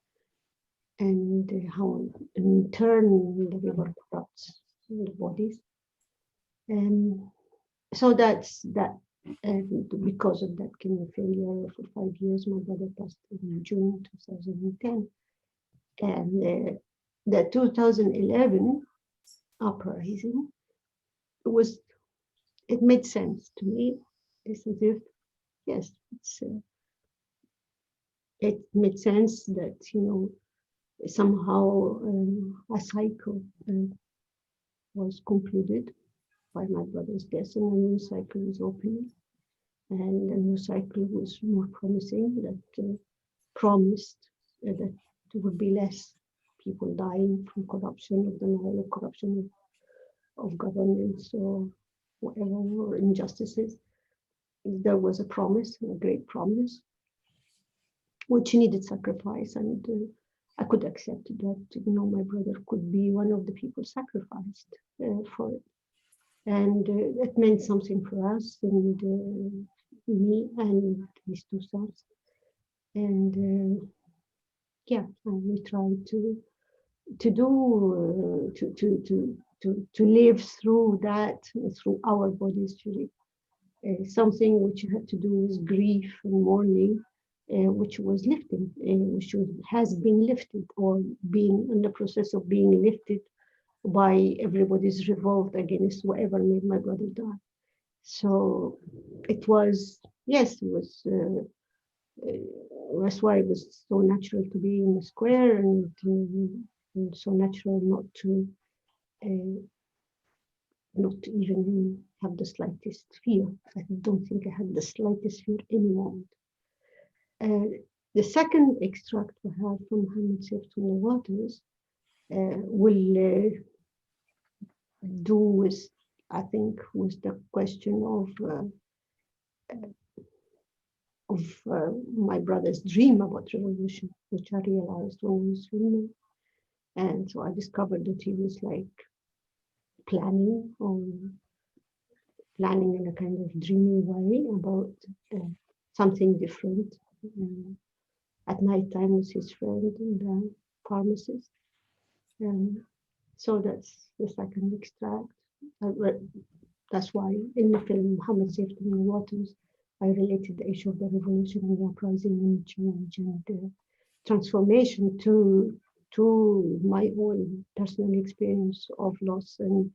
and how in turn the river corrupts the bodies. And so that's that. And because of that kidney failure for 5 years, my brother passed in June 2010. And the 2011 uprising it made sense to me. It's as if, yes, it made sense that, somehow a cycle was concluded by my brother's death, and a new cycle was opening. And a new cycle was more promising, that promised that there would be less people dying from corruption of the Nile, or corruption of governance, or whatever, or injustices. There was a promise, a great promise, which needed sacrifice, and I could accept that, my brother could be one of the people sacrificed for it. And it meant something for us, and me and his two sons. And we tried to live through that, through our bodies, really. Something which had to do with grief and mourning, which was lifting, which has been lifted, or being in the process of being lifted by everybody's revolt against whatever made my brother die. So it was, yes, it was, that's why it was so natural to be in the square, and so natural not to even have the slightest fear. I don't think I had the slightest fear any moment. The second extract we have from Mohammad Saved from the Waters will do with, I think, with the question of my brother's dream about revolution, which I realized when I was filming. And so I discovered that he was like planning in a kind of dreamy way about something different at night time with his friend and the pharmacist. So that's the second extract. That's why in the film Mohammad Saved in the Waters, I related the issue of the revolution and the uprising and change and transformation to my own personal experience of loss and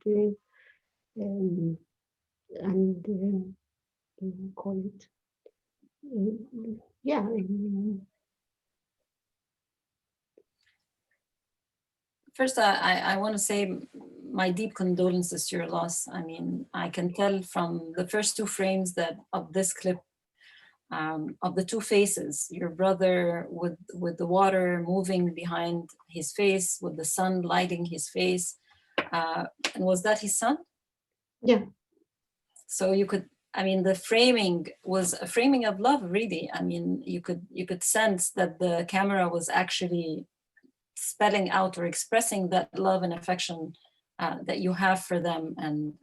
call it, First, I want to say my deep condolences to your loss. I mean, I can tell from the first two frames of this clip, of the two faces, your brother with the water moving behind his face, with the sun lighting his face. And was that his son? Yeah. So you could, I mean, the framing was a framing of love, really. I mean, you could sense that the camera was actually spelling out or expressing that love and affection that you have for them and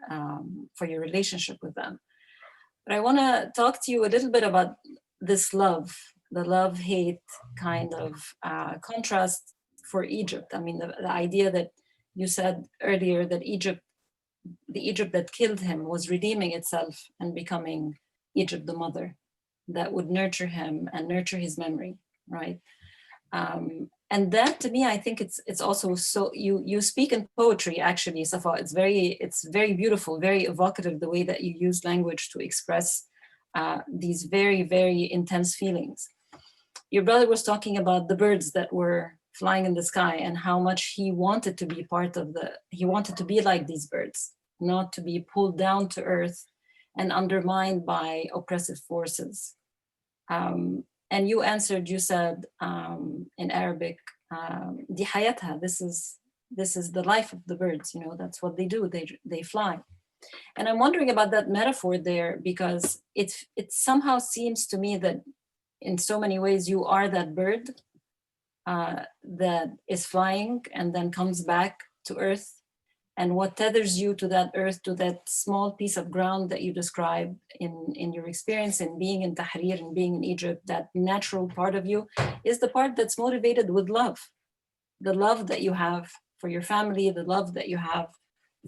for your relationship with them. But I want to talk to you a little bit about this love, the love-hate kind of contrast for Egypt. I mean, the idea that you said earlier that the Egypt that killed him was redeeming itself and becoming Egypt the mother that would nurture him and nurture his memory, right? And that, to me, I think it's also so, you speak in poetry, actually, Safaa. It's very beautiful, very evocative, the way that you use language to express these very, very intense feelings. Your brother was talking about the birds that were flying in the sky, and how much he wanted to be part of he wanted to be like these birds, not to be pulled down to earth and undermined by oppressive forces. And you answered, you said in Arabic, "Di hayatha," this is the life of the birds, that's what they do, they fly. And I'm wondering about that metaphor there, because it somehow seems to me that in so many ways you are that bird that is flying and then comes back to earth. And what tethers you to that earth, to that small piece of ground that you describe in your experience in being in Tahrir and being in Egypt, that natural part of you is the part that's motivated with love. The love that you have for your family, the love that you have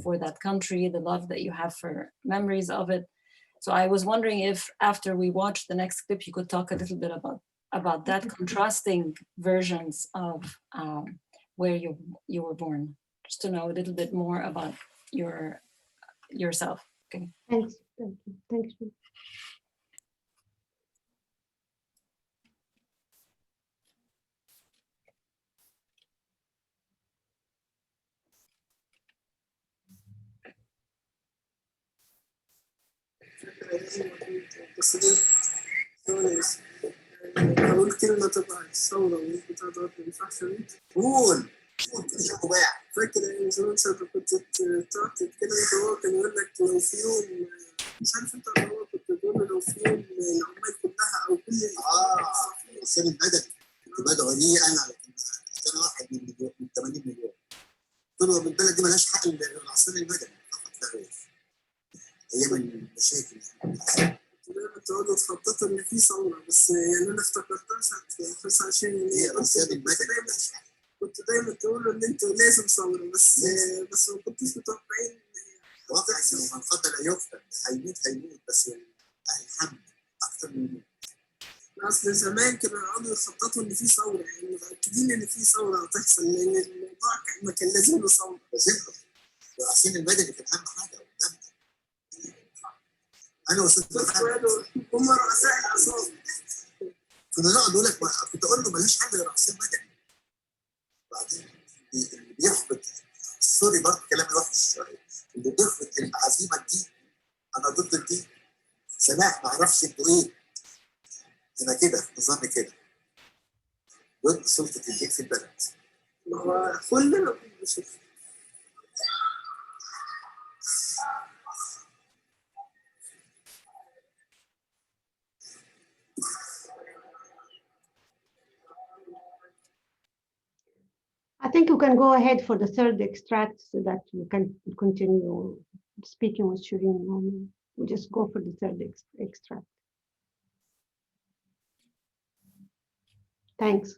for that country, the love that you have for memories of it. So I was wondering if after we watch the next clip, you could talk a little bit about that contrasting versions of where you were born, just to know a little bit more about yourself. Okay. Thanks. Thank you. Thanks. أقول كلمة تبع الثورة والبتاع ده ما ينفعش. قول فاكر أيام زمان ساعة كنت تقعد تتكلم هو كان يقول لك لو في يوم مش عارف أنت هو كنت تقول لو في يوم العمال كلها أو كل الإنسان المدني كنت بدعو ليه أنا أنا واحد من 80 مليون. قلت له البلد دي مالهاش حق للعصير المدني فقط لا غير. أيام المشاكل دايما تقعدوا تخططوا ان في ثوره، بس يعني انا افتكرتها ساعه 25 يناير كنت دايما تقولوا ان انتوا لازم ثوره، بس ما كنتوش متوقعين واقع من قتل يقتل، هيموت بس اهل الحمد اكتر من يموت. اصل زمان كانوا يقعدوا يخططوا ان في ثوره، يعني متاكدين ان في ثوره هتحصل، لان الموضوع ما كان لازم له ثوره. لازم له العصير المدني كان اهم حاجه قدامنا. انا وصلت هم رؤساء العصابه كنا نقعد نقول لك، كنت اقول له مالهاش حل غير عصير مدني. بعدين اللي بيحبط، سوري برضه كلامي وحش شويه، اللي بيحبط العزيمه دي انا ضد دي. سماح ما اعرفش انتوا ايه، انا كده نظامي كده ضد سلطه الدين في البلد. هو كلنا ضد سلطه. I think we can go ahead for the third extract so that we can continue speaking with Sherine. We just go for the third extract. Thanks.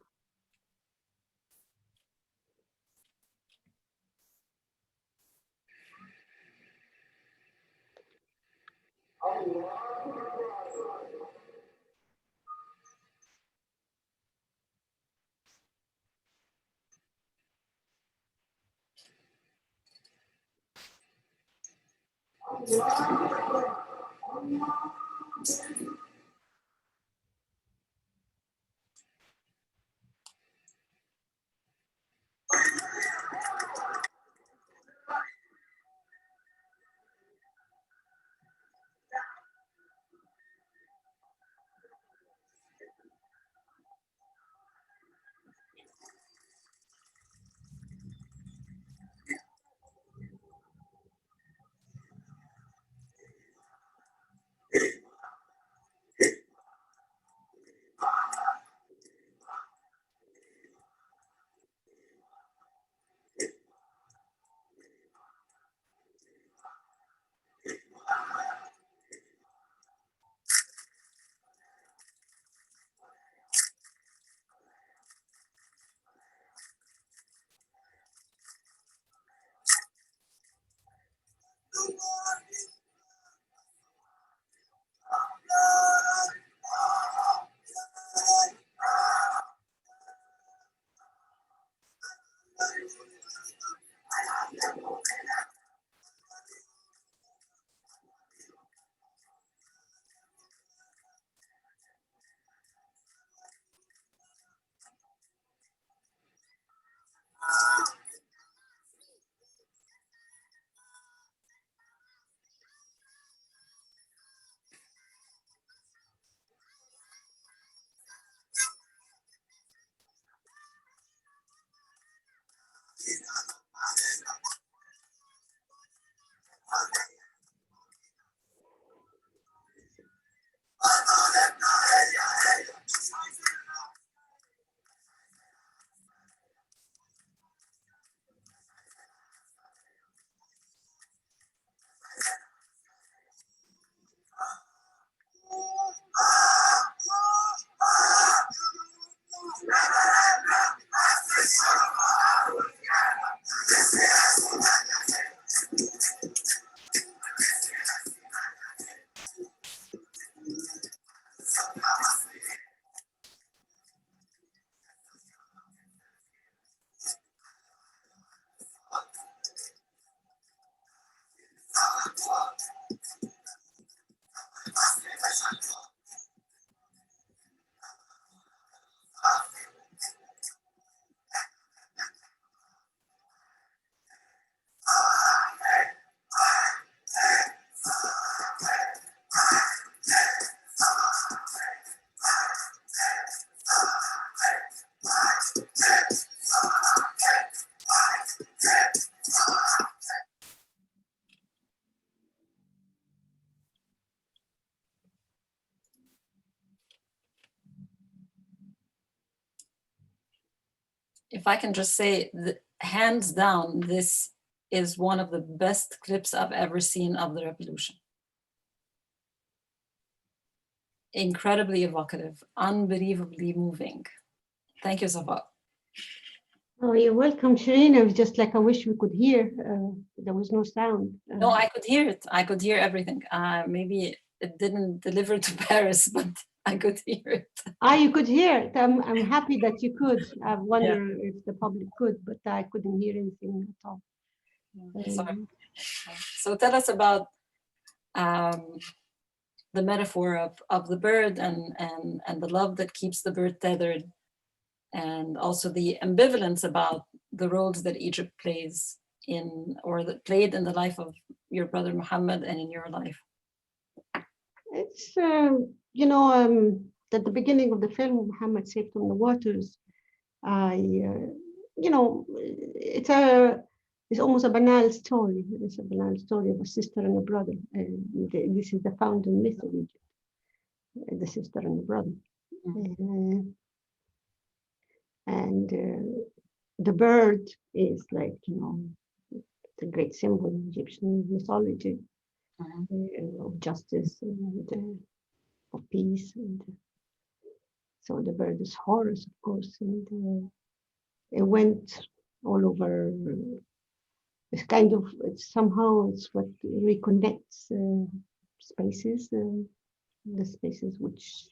if I can just say, hands down, this is one of the best clips I've ever seen of the revolution. Incredibly evocative, unbelievably moving. Thank you, Safaa. Oh, you're welcome, Sherine. I was just like, I wish we could hear. There was no sound. No, I could hear it. I could hear everything. Maybe it didn't deliver to Paris, but I could hear it. You could hear it. I'm happy that you could. I wonder if the public could, but I couldn't hear anything at all. Sorry. So tell us about the metaphor of the bird and the love that keeps the bird tethered, and also the ambivalence about the roles that Egypt plays in, or that played in the life of your brother Mohammed and in your life. It's, at the beginning of the film, Mohammad Saved from the Waters, it's almost a banal story. It's a banal story of a sister and a brother. This is the founder myth of Egypt, the sister and the brother. Mm-hmm. And the bird is like, it's a great symbol in Egyptian mythology. Mm-hmm. Of justice and of peace. And so the bird is Horus, of course, and it went all over. Somehow it's what reconnects spaces, the spaces which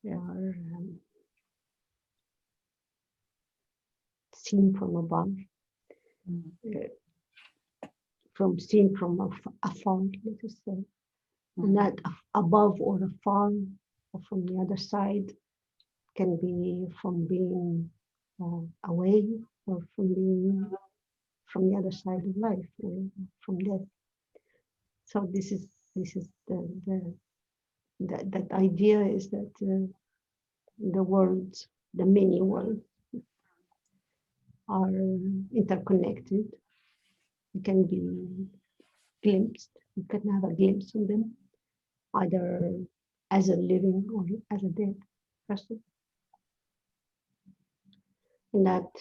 are seen from above, seen from afar, let us say, not above or afar, or from the other side, can be from being away, or from being from the other side of life, or from death. So this is that idea is that the worlds, the many worlds, are interconnected. You can be glimpsed. You can have a glimpse of them, either as a living or as a dead person. And that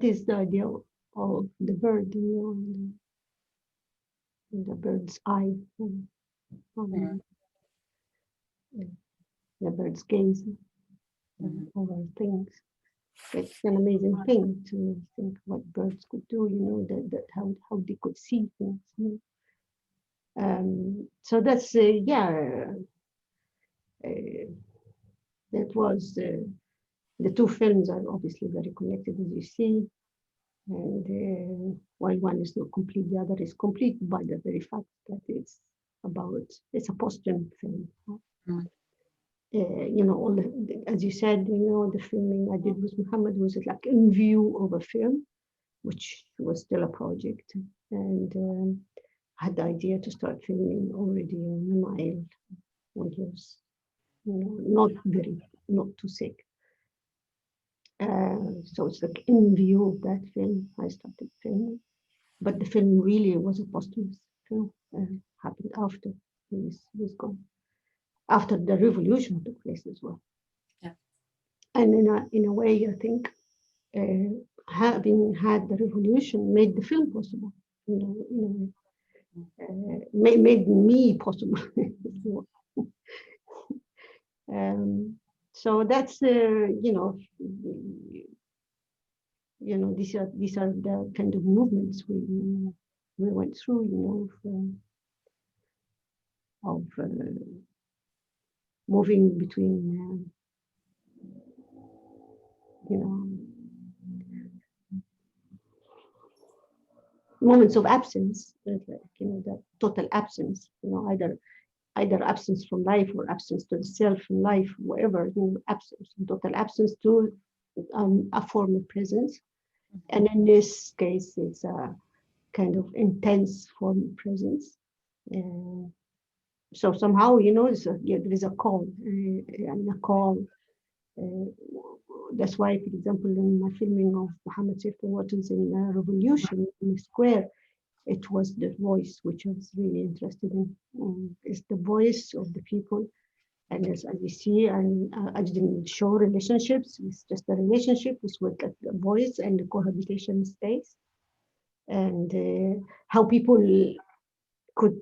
is the idea of the bird, the bird's eye, the bird's gaze over things. It's an amazing thing to think what birds could do, that how they could see things. So that's that was the two films are obviously very connected, as you see, and while one is not complete, the other is complete by the very fact that it's a post-film film. As you said, the filming I did with Mohammed was like in view of a film, which was still a project, and had the idea to start filming already on the Nile when he was, not too sick. So it's like in view of that film, I started filming, but the film really was a posthumous film. Happened after he was gone. After the revolution took place as well. Yeah. And in a way, I think having had the revolution made the film possible. Made me possible. So that's these are the kind of movements we went through. Of moving between, moments of absence, the total absence, either absence from life or absence to the self from life, whatever, absence, total absence to a form of presence. And in this case, it's a kind of intense form of presence. So somehow, there is a call, and a call. That's why, for example, in my filming of Mohammad Saved in Revolution in the Square, it was the voice which I was really interested in. It's the voice of the people And as you see, and I didn't show relationships. It's just a relationship with the voice and the cohabitation space, and how people could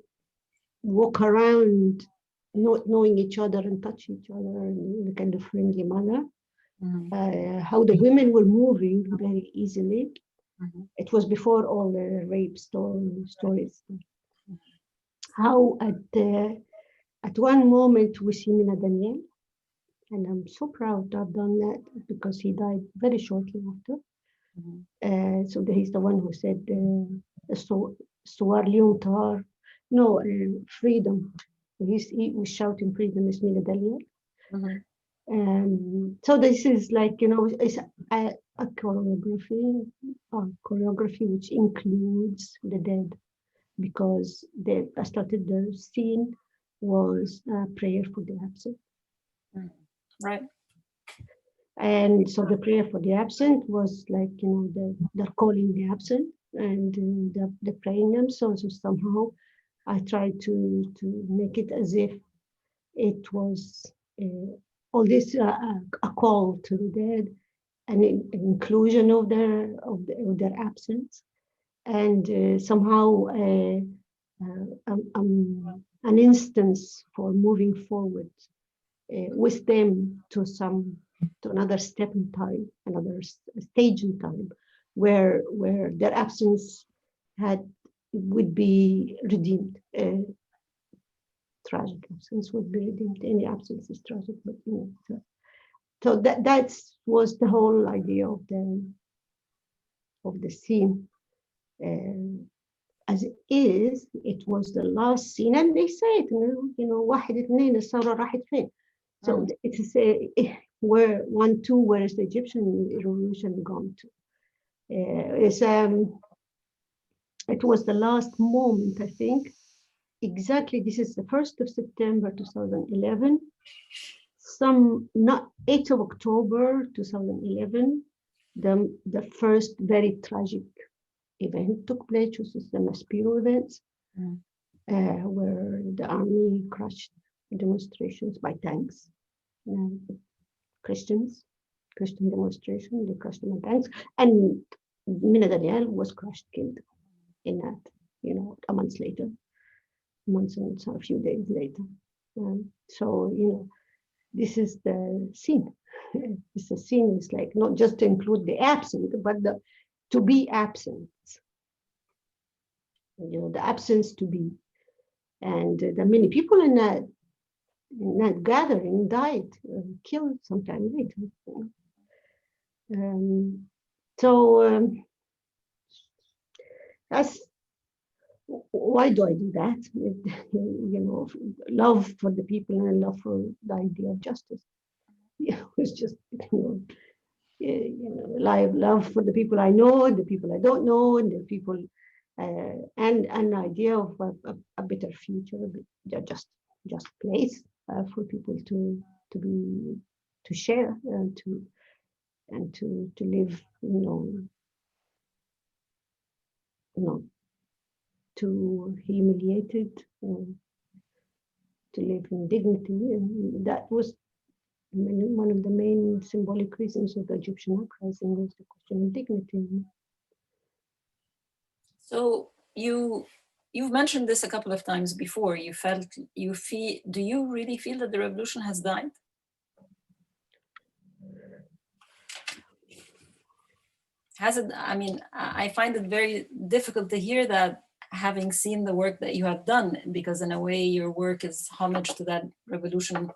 walk around not knowing each other and touch each other in a kind of friendly manner. How the women were moving very easily. It was before all the rape stories. How at one moment we see Mina Daniel, and I'm so proud to have done that because he died very shortly after. So he's the one who said, "Suar Leon Tar," no, freedom. He was shouting freedom is Mina Daniel. So this is like, you know, it's a choreography which includes the dead, because I started the scene was a prayer for the absent. Right. And so the prayer for the absent was like, you know, they're calling the absent and they're praying them. So somehow I tried to make it as if it was all this a call to the dead, an inclusion of their absence, and somehow an instance for moving forward with them to another step in time, another stage in time, where their absence would be redeemed. Tragic absence would be redeemed. Any absence is tragic, but you know. So that was the whole idea of the scene. As it is, it was the last scene, and they say it, you know, واحد اثنين الثورة راحت فين. So it's where 1, 2, where is the Egyptian revolution gone to? It was the last moment, I think. Exactly, this is the 1st of September 2011. Not 8th of October 2011, the first very tragic event took place, which is the Maspero events, where the army crushed demonstrations by tanks. Christian demonstration, they crushed them by tanks, and Mina Daniel was crushed, killed in that, you know, a month later, and a few days later. So, you know, this is the scene. It's a scene. It's like not just to include the absent, but to be absent. You know, the absence to be, and the many people in that gathering died, killed sometime later. That's why do I do that? You know, love for the people and love for the idea of justice. Yeah, it's just, you know, love for the people I know, the people I don't know, and the people, and an idea of a better future, just place for people to share and to live, you know, not too humiliated, to live in dignity, and that was one of the main symbolic reasons of the Egyptian uprising, was the question of dignity. So you've mentioned this a couple of times before. Do you really feel that the revolution has died? Has it? I mean, I find it very difficult to hear that, having seen the work that you have done, because in a way your work is homage to that revolution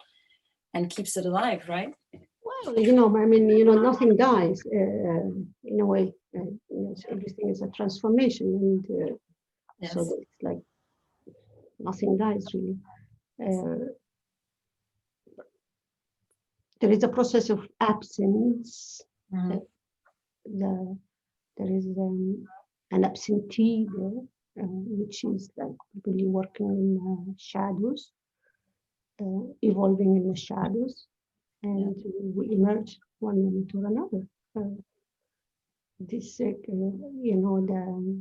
and keeps it alive, right? Well, you know, I mean, you know, nothing dies in a way. You know, everything is a transformation, and Yes. so it's like nothing dies really. There is a process of absence. There is an absentee there, which is like really working in shadows, evolving in the shadows, and we emerge one moment or another. This, you know,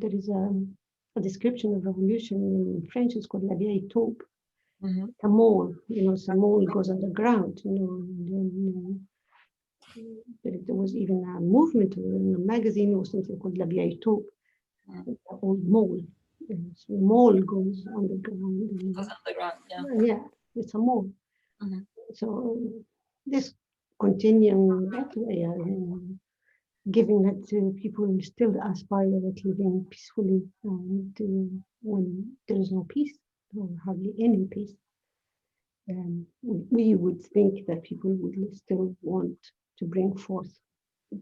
there is a description of revolution in French. It's called la vieille taupe, It's a mole, so mole goes underground, and then there was even a movement in a magazine or something called La Vieille old mole. So the mole goes underground. Goes underground, yeah. Yeah, it's a mole. So this continuing that way, giving that to people who still aspire at living peacefully, and when there is no peace or hardly any peace, we would think that people would still want to bring forth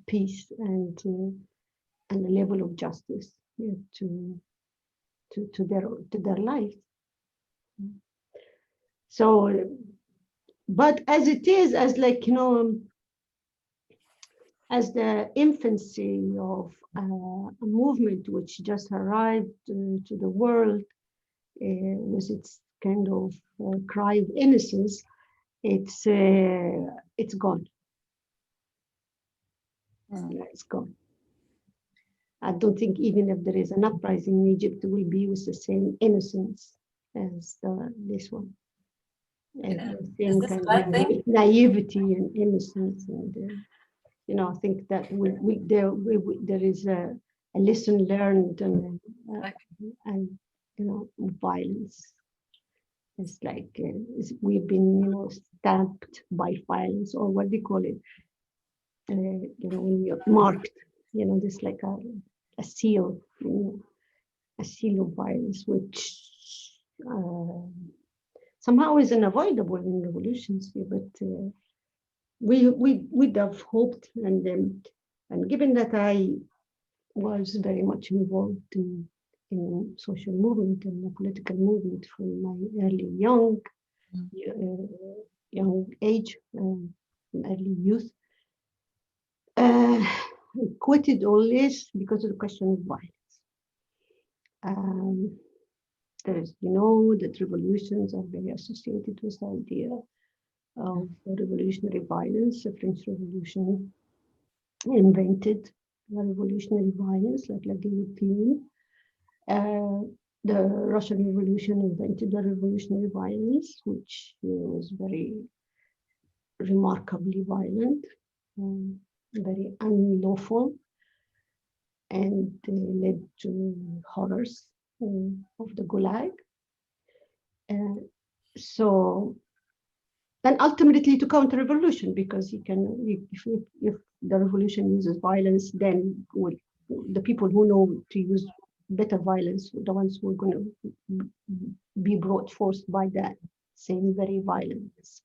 peace and a level of justice to their life. So, but as it is, as like as the infancy of a movement which just arrived to the world with its kind of cry of innocence, it's gone. It's gone. I don't think even if there is an uprising in Egypt, it will be with the same innocence as this one. And the same kind of naivety and innocence. And I think that there is a lesson learned and violence. It's like we've been stamped by violence, or what do you call it? When you're marked, there's like a seal, a seal of violence, which somehow is unavoidable in revolutions. But we'd have hoped, and given that I was very much involved in social movement and the political movement from my early young age, early youth, quitted all this because of the question of violence. There is, that revolutions are very associated with the idea of revolutionary violence. The French Revolution invented revolutionary violence, like la guillotine. The Russian Revolution invented the revolutionary violence, which was very remarkably violent, very unlawful, and led to horrors of the Gulag. And ultimately to counter-revolution, because if the revolution uses violence, then the people who know to use better violence, the ones who are going to be brought forth by that same very violence,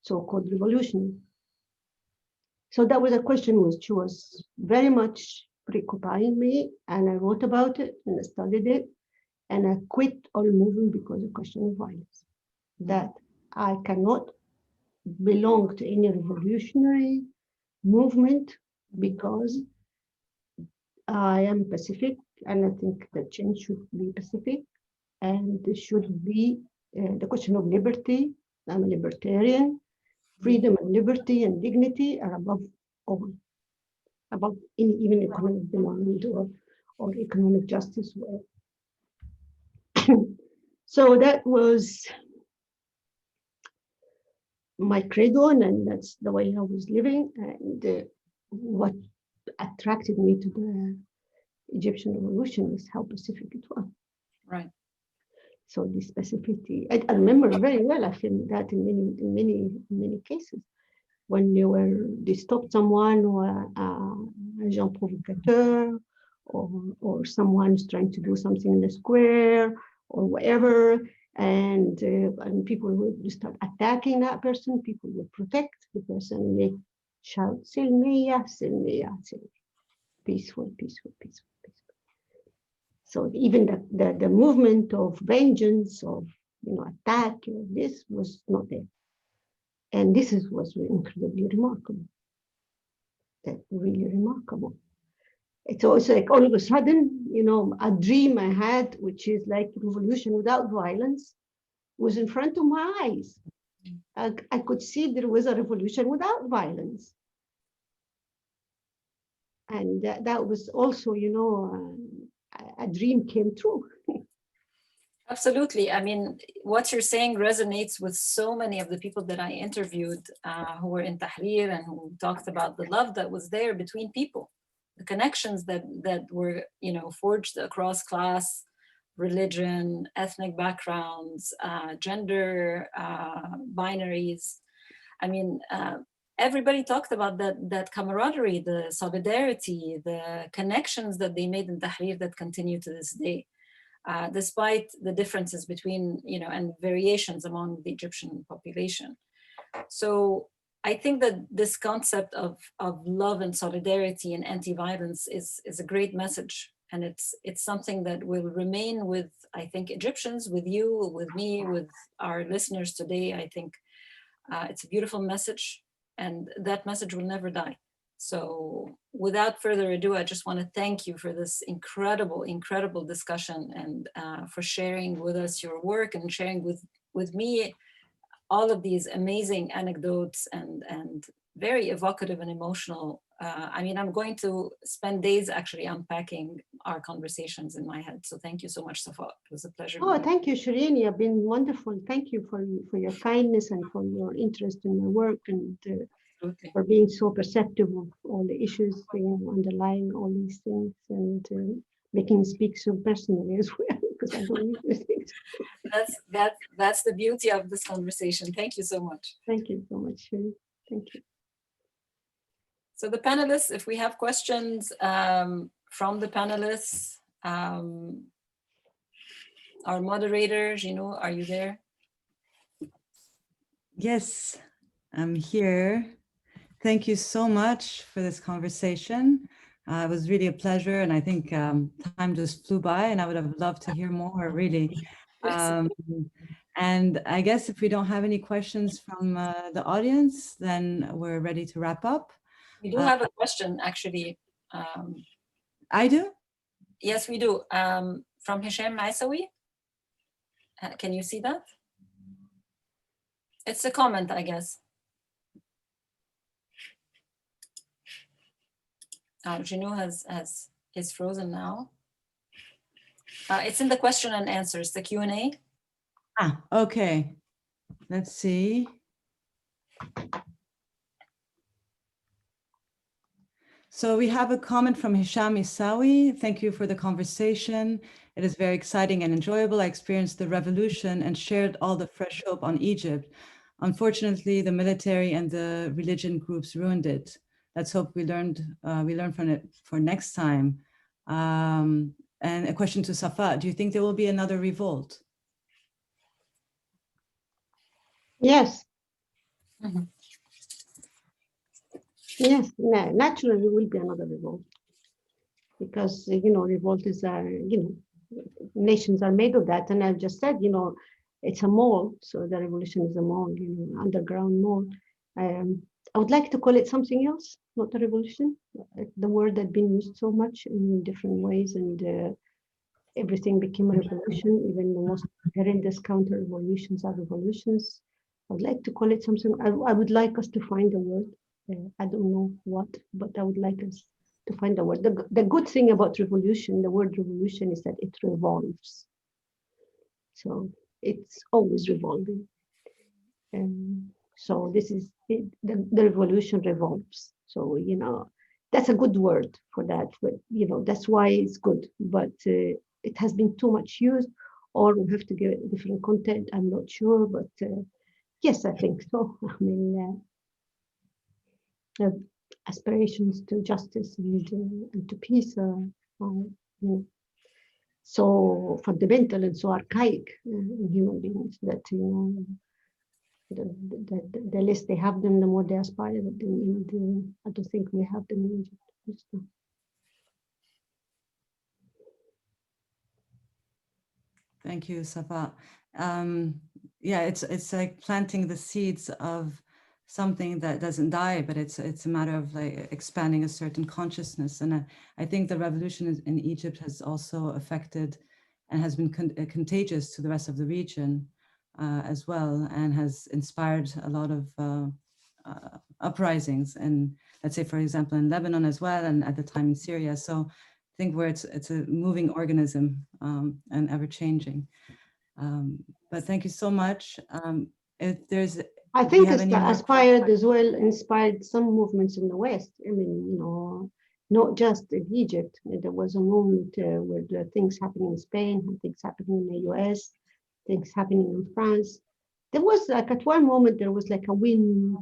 so-called revolution. So that was a question which was very much preoccupying me, and I wrote about it and I studied it, and I quit all movement because of the question of violence. That I cannot belong to any revolutionary movement because I am Pacific, and I think that change should be Pacific, and there should be the question of liberty. I'm a libertarian. Freedom and liberty and dignity are above all, above even economic demand or economic justice. So that was my credo, and that's the way I was living. And what attracted me to the Egyptian revolution is how Pacific it was. Right. So the specificity, I remember very well. I feel that in many cases, when they stopped someone, or a agent provocateur, or someone's trying to do something in the square or whatever, and people would start attacking that person. People would protect the person, and they shout "Silmiya, Silmiya, Silmiya," peaceful, peaceful, peaceful, peaceful. So even the movement of vengeance, of attack, this was not there. And this was incredibly remarkable. That's really remarkable. It's also like all of a sudden, a dream I had, which is like revolution without violence, was in front of my eyes. I could see there was a revolution without violence. And that was also, a dream came true. Absolutely. I mean, what you're saying resonates with so many of the people that I interviewed who were in Tahrir and who talked about the love that was there between people, the connections that were, you know, forged across class, religion, ethnic backgrounds, gender binaries. I mean, everybody talked about that camaraderie, the solidarity, the connections that they made in Tahrir that continue to this day. Despite the differences between, you know, and variations among the Egyptian population. So I think that this concept of love and solidarity and anti-violence is a great message. And it's something that will remain with, I think, Egyptians, with you, with me, with our listeners today. I think it's a beautiful message, and that message will never die. So without further ado, I just want to thank you for this incredible, incredible discussion, and for sharing with us your work and sharing with me all of these amazing anecdotes and very evocative and emotional. I mean, I'm going to spend days actually unpacking our conversations in my head. So thank you so much, Safaa. It was a pleasure. Oh, thank you, Sherine. You've been wonderful. Thank you for your kindness and for your interest in my work, and for being so perceptive of all the issues, you know, underlying all these things, and making me speak so personally as well, because I don't usually think so. That's the beauty of this conversation. Thank you so much. Thank you so much, Sherine. Thank you. So the panelists, if we have questions from the panelists, our moderators, you know, are you there? Yes, I'm here. Thank you so much for this conversation. It was really a pleasure, and I think time just flew by, and I would have loved to hear more, really. And I guess if we don't have any questions from the audience, then we're ready to wrap up. We do have a question, actually. I do? Yes, we do. From Hisham Aisawi. Can you see that? It's a comment, I guess. Jinu is frozen now. It's in the question and answers, the Q&A. Ah, okay. Let's see. So we have a comment from Hisham Isawi. Thank you for the conversation. It is very exciting and enjoyable. I experienced the revolution and shared all the fresh hope on Egypt. Unfortunately, the military and the religion groups ruined it. Let's hope we learn from it for next time. And a question to Safaa, do you think there will be another revolt? Yes. Mm-hmm. Yes, naturally there will be another revolt, because, you know, revolt is, you know, nations are made of that. And I've just said, you know, it's a mole. So the revolution is a mole, you know, underground mole. I would like to call it something else, not a revolution. The word had been used so much in different ways, and everything became a revolution. Even the most horrendous counter revolutions are revolutions. I would like to call it something. I would like us to find a word. I don't know what, but I would like us to find a word. The good thing about revolution, the word revolution, is that it revolves. So it's always revolving. So this is it, the revolution revolves. So, you know, that's a good word for that. But, you know, that's why it's good. But it has been too much used, or we have to give it different content. I'm not sure, but yes, I think so. I mean, aspirations to justice and to peace are, you know, so fundamental and so archaic in human beings that, you know, the less they have them, the more they aspire. And I don't think we have them in Egypt. Thank you, Safaa. Yeah, it's like planting the seeds of something that doesn't die, but it's a matter of like expanding a certain consciousness. And I think the revolution in Egypt has also affected and has been contagious to the rest of the region as well, and has inspired a lot of uprisings. And let's say, for example, in Lebanon as well, and at the time in Syria. So I think where it's a moving organism and ever changing. But thank you so much. If there's, I do you think have it's any more? aspired as well, inspired some movements in the West. I mean, you know, not just in Egypt. There was a moment where there are things happening in Spain, things happening in the US, things happening in France. There was like at one moment, there was like a wind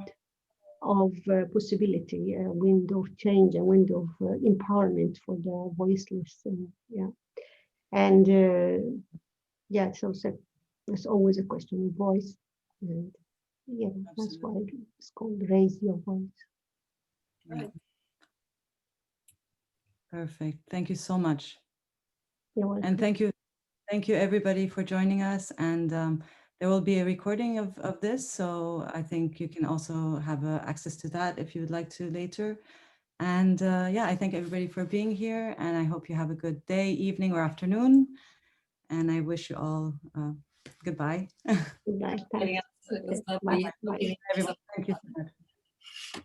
of possibility, a wind of change, a wind of empowerment for the voiceless. And, yeah. And yeah, so there's always a question of voice. And yeah, that's why it's called Raise Your Voice. Yeah. Perfect. Thank you so much. You're welcome. And thank you everybody for joining us. And there will be a recording of this, so I think you can also have access to that if you would like to later. And yeah, I thank everybody for being here, and I hope you have a good day, evening, or afternoon. And I wish you all goodbye. Goodbye. It was lovely. Bye. Everyone, thank you so much.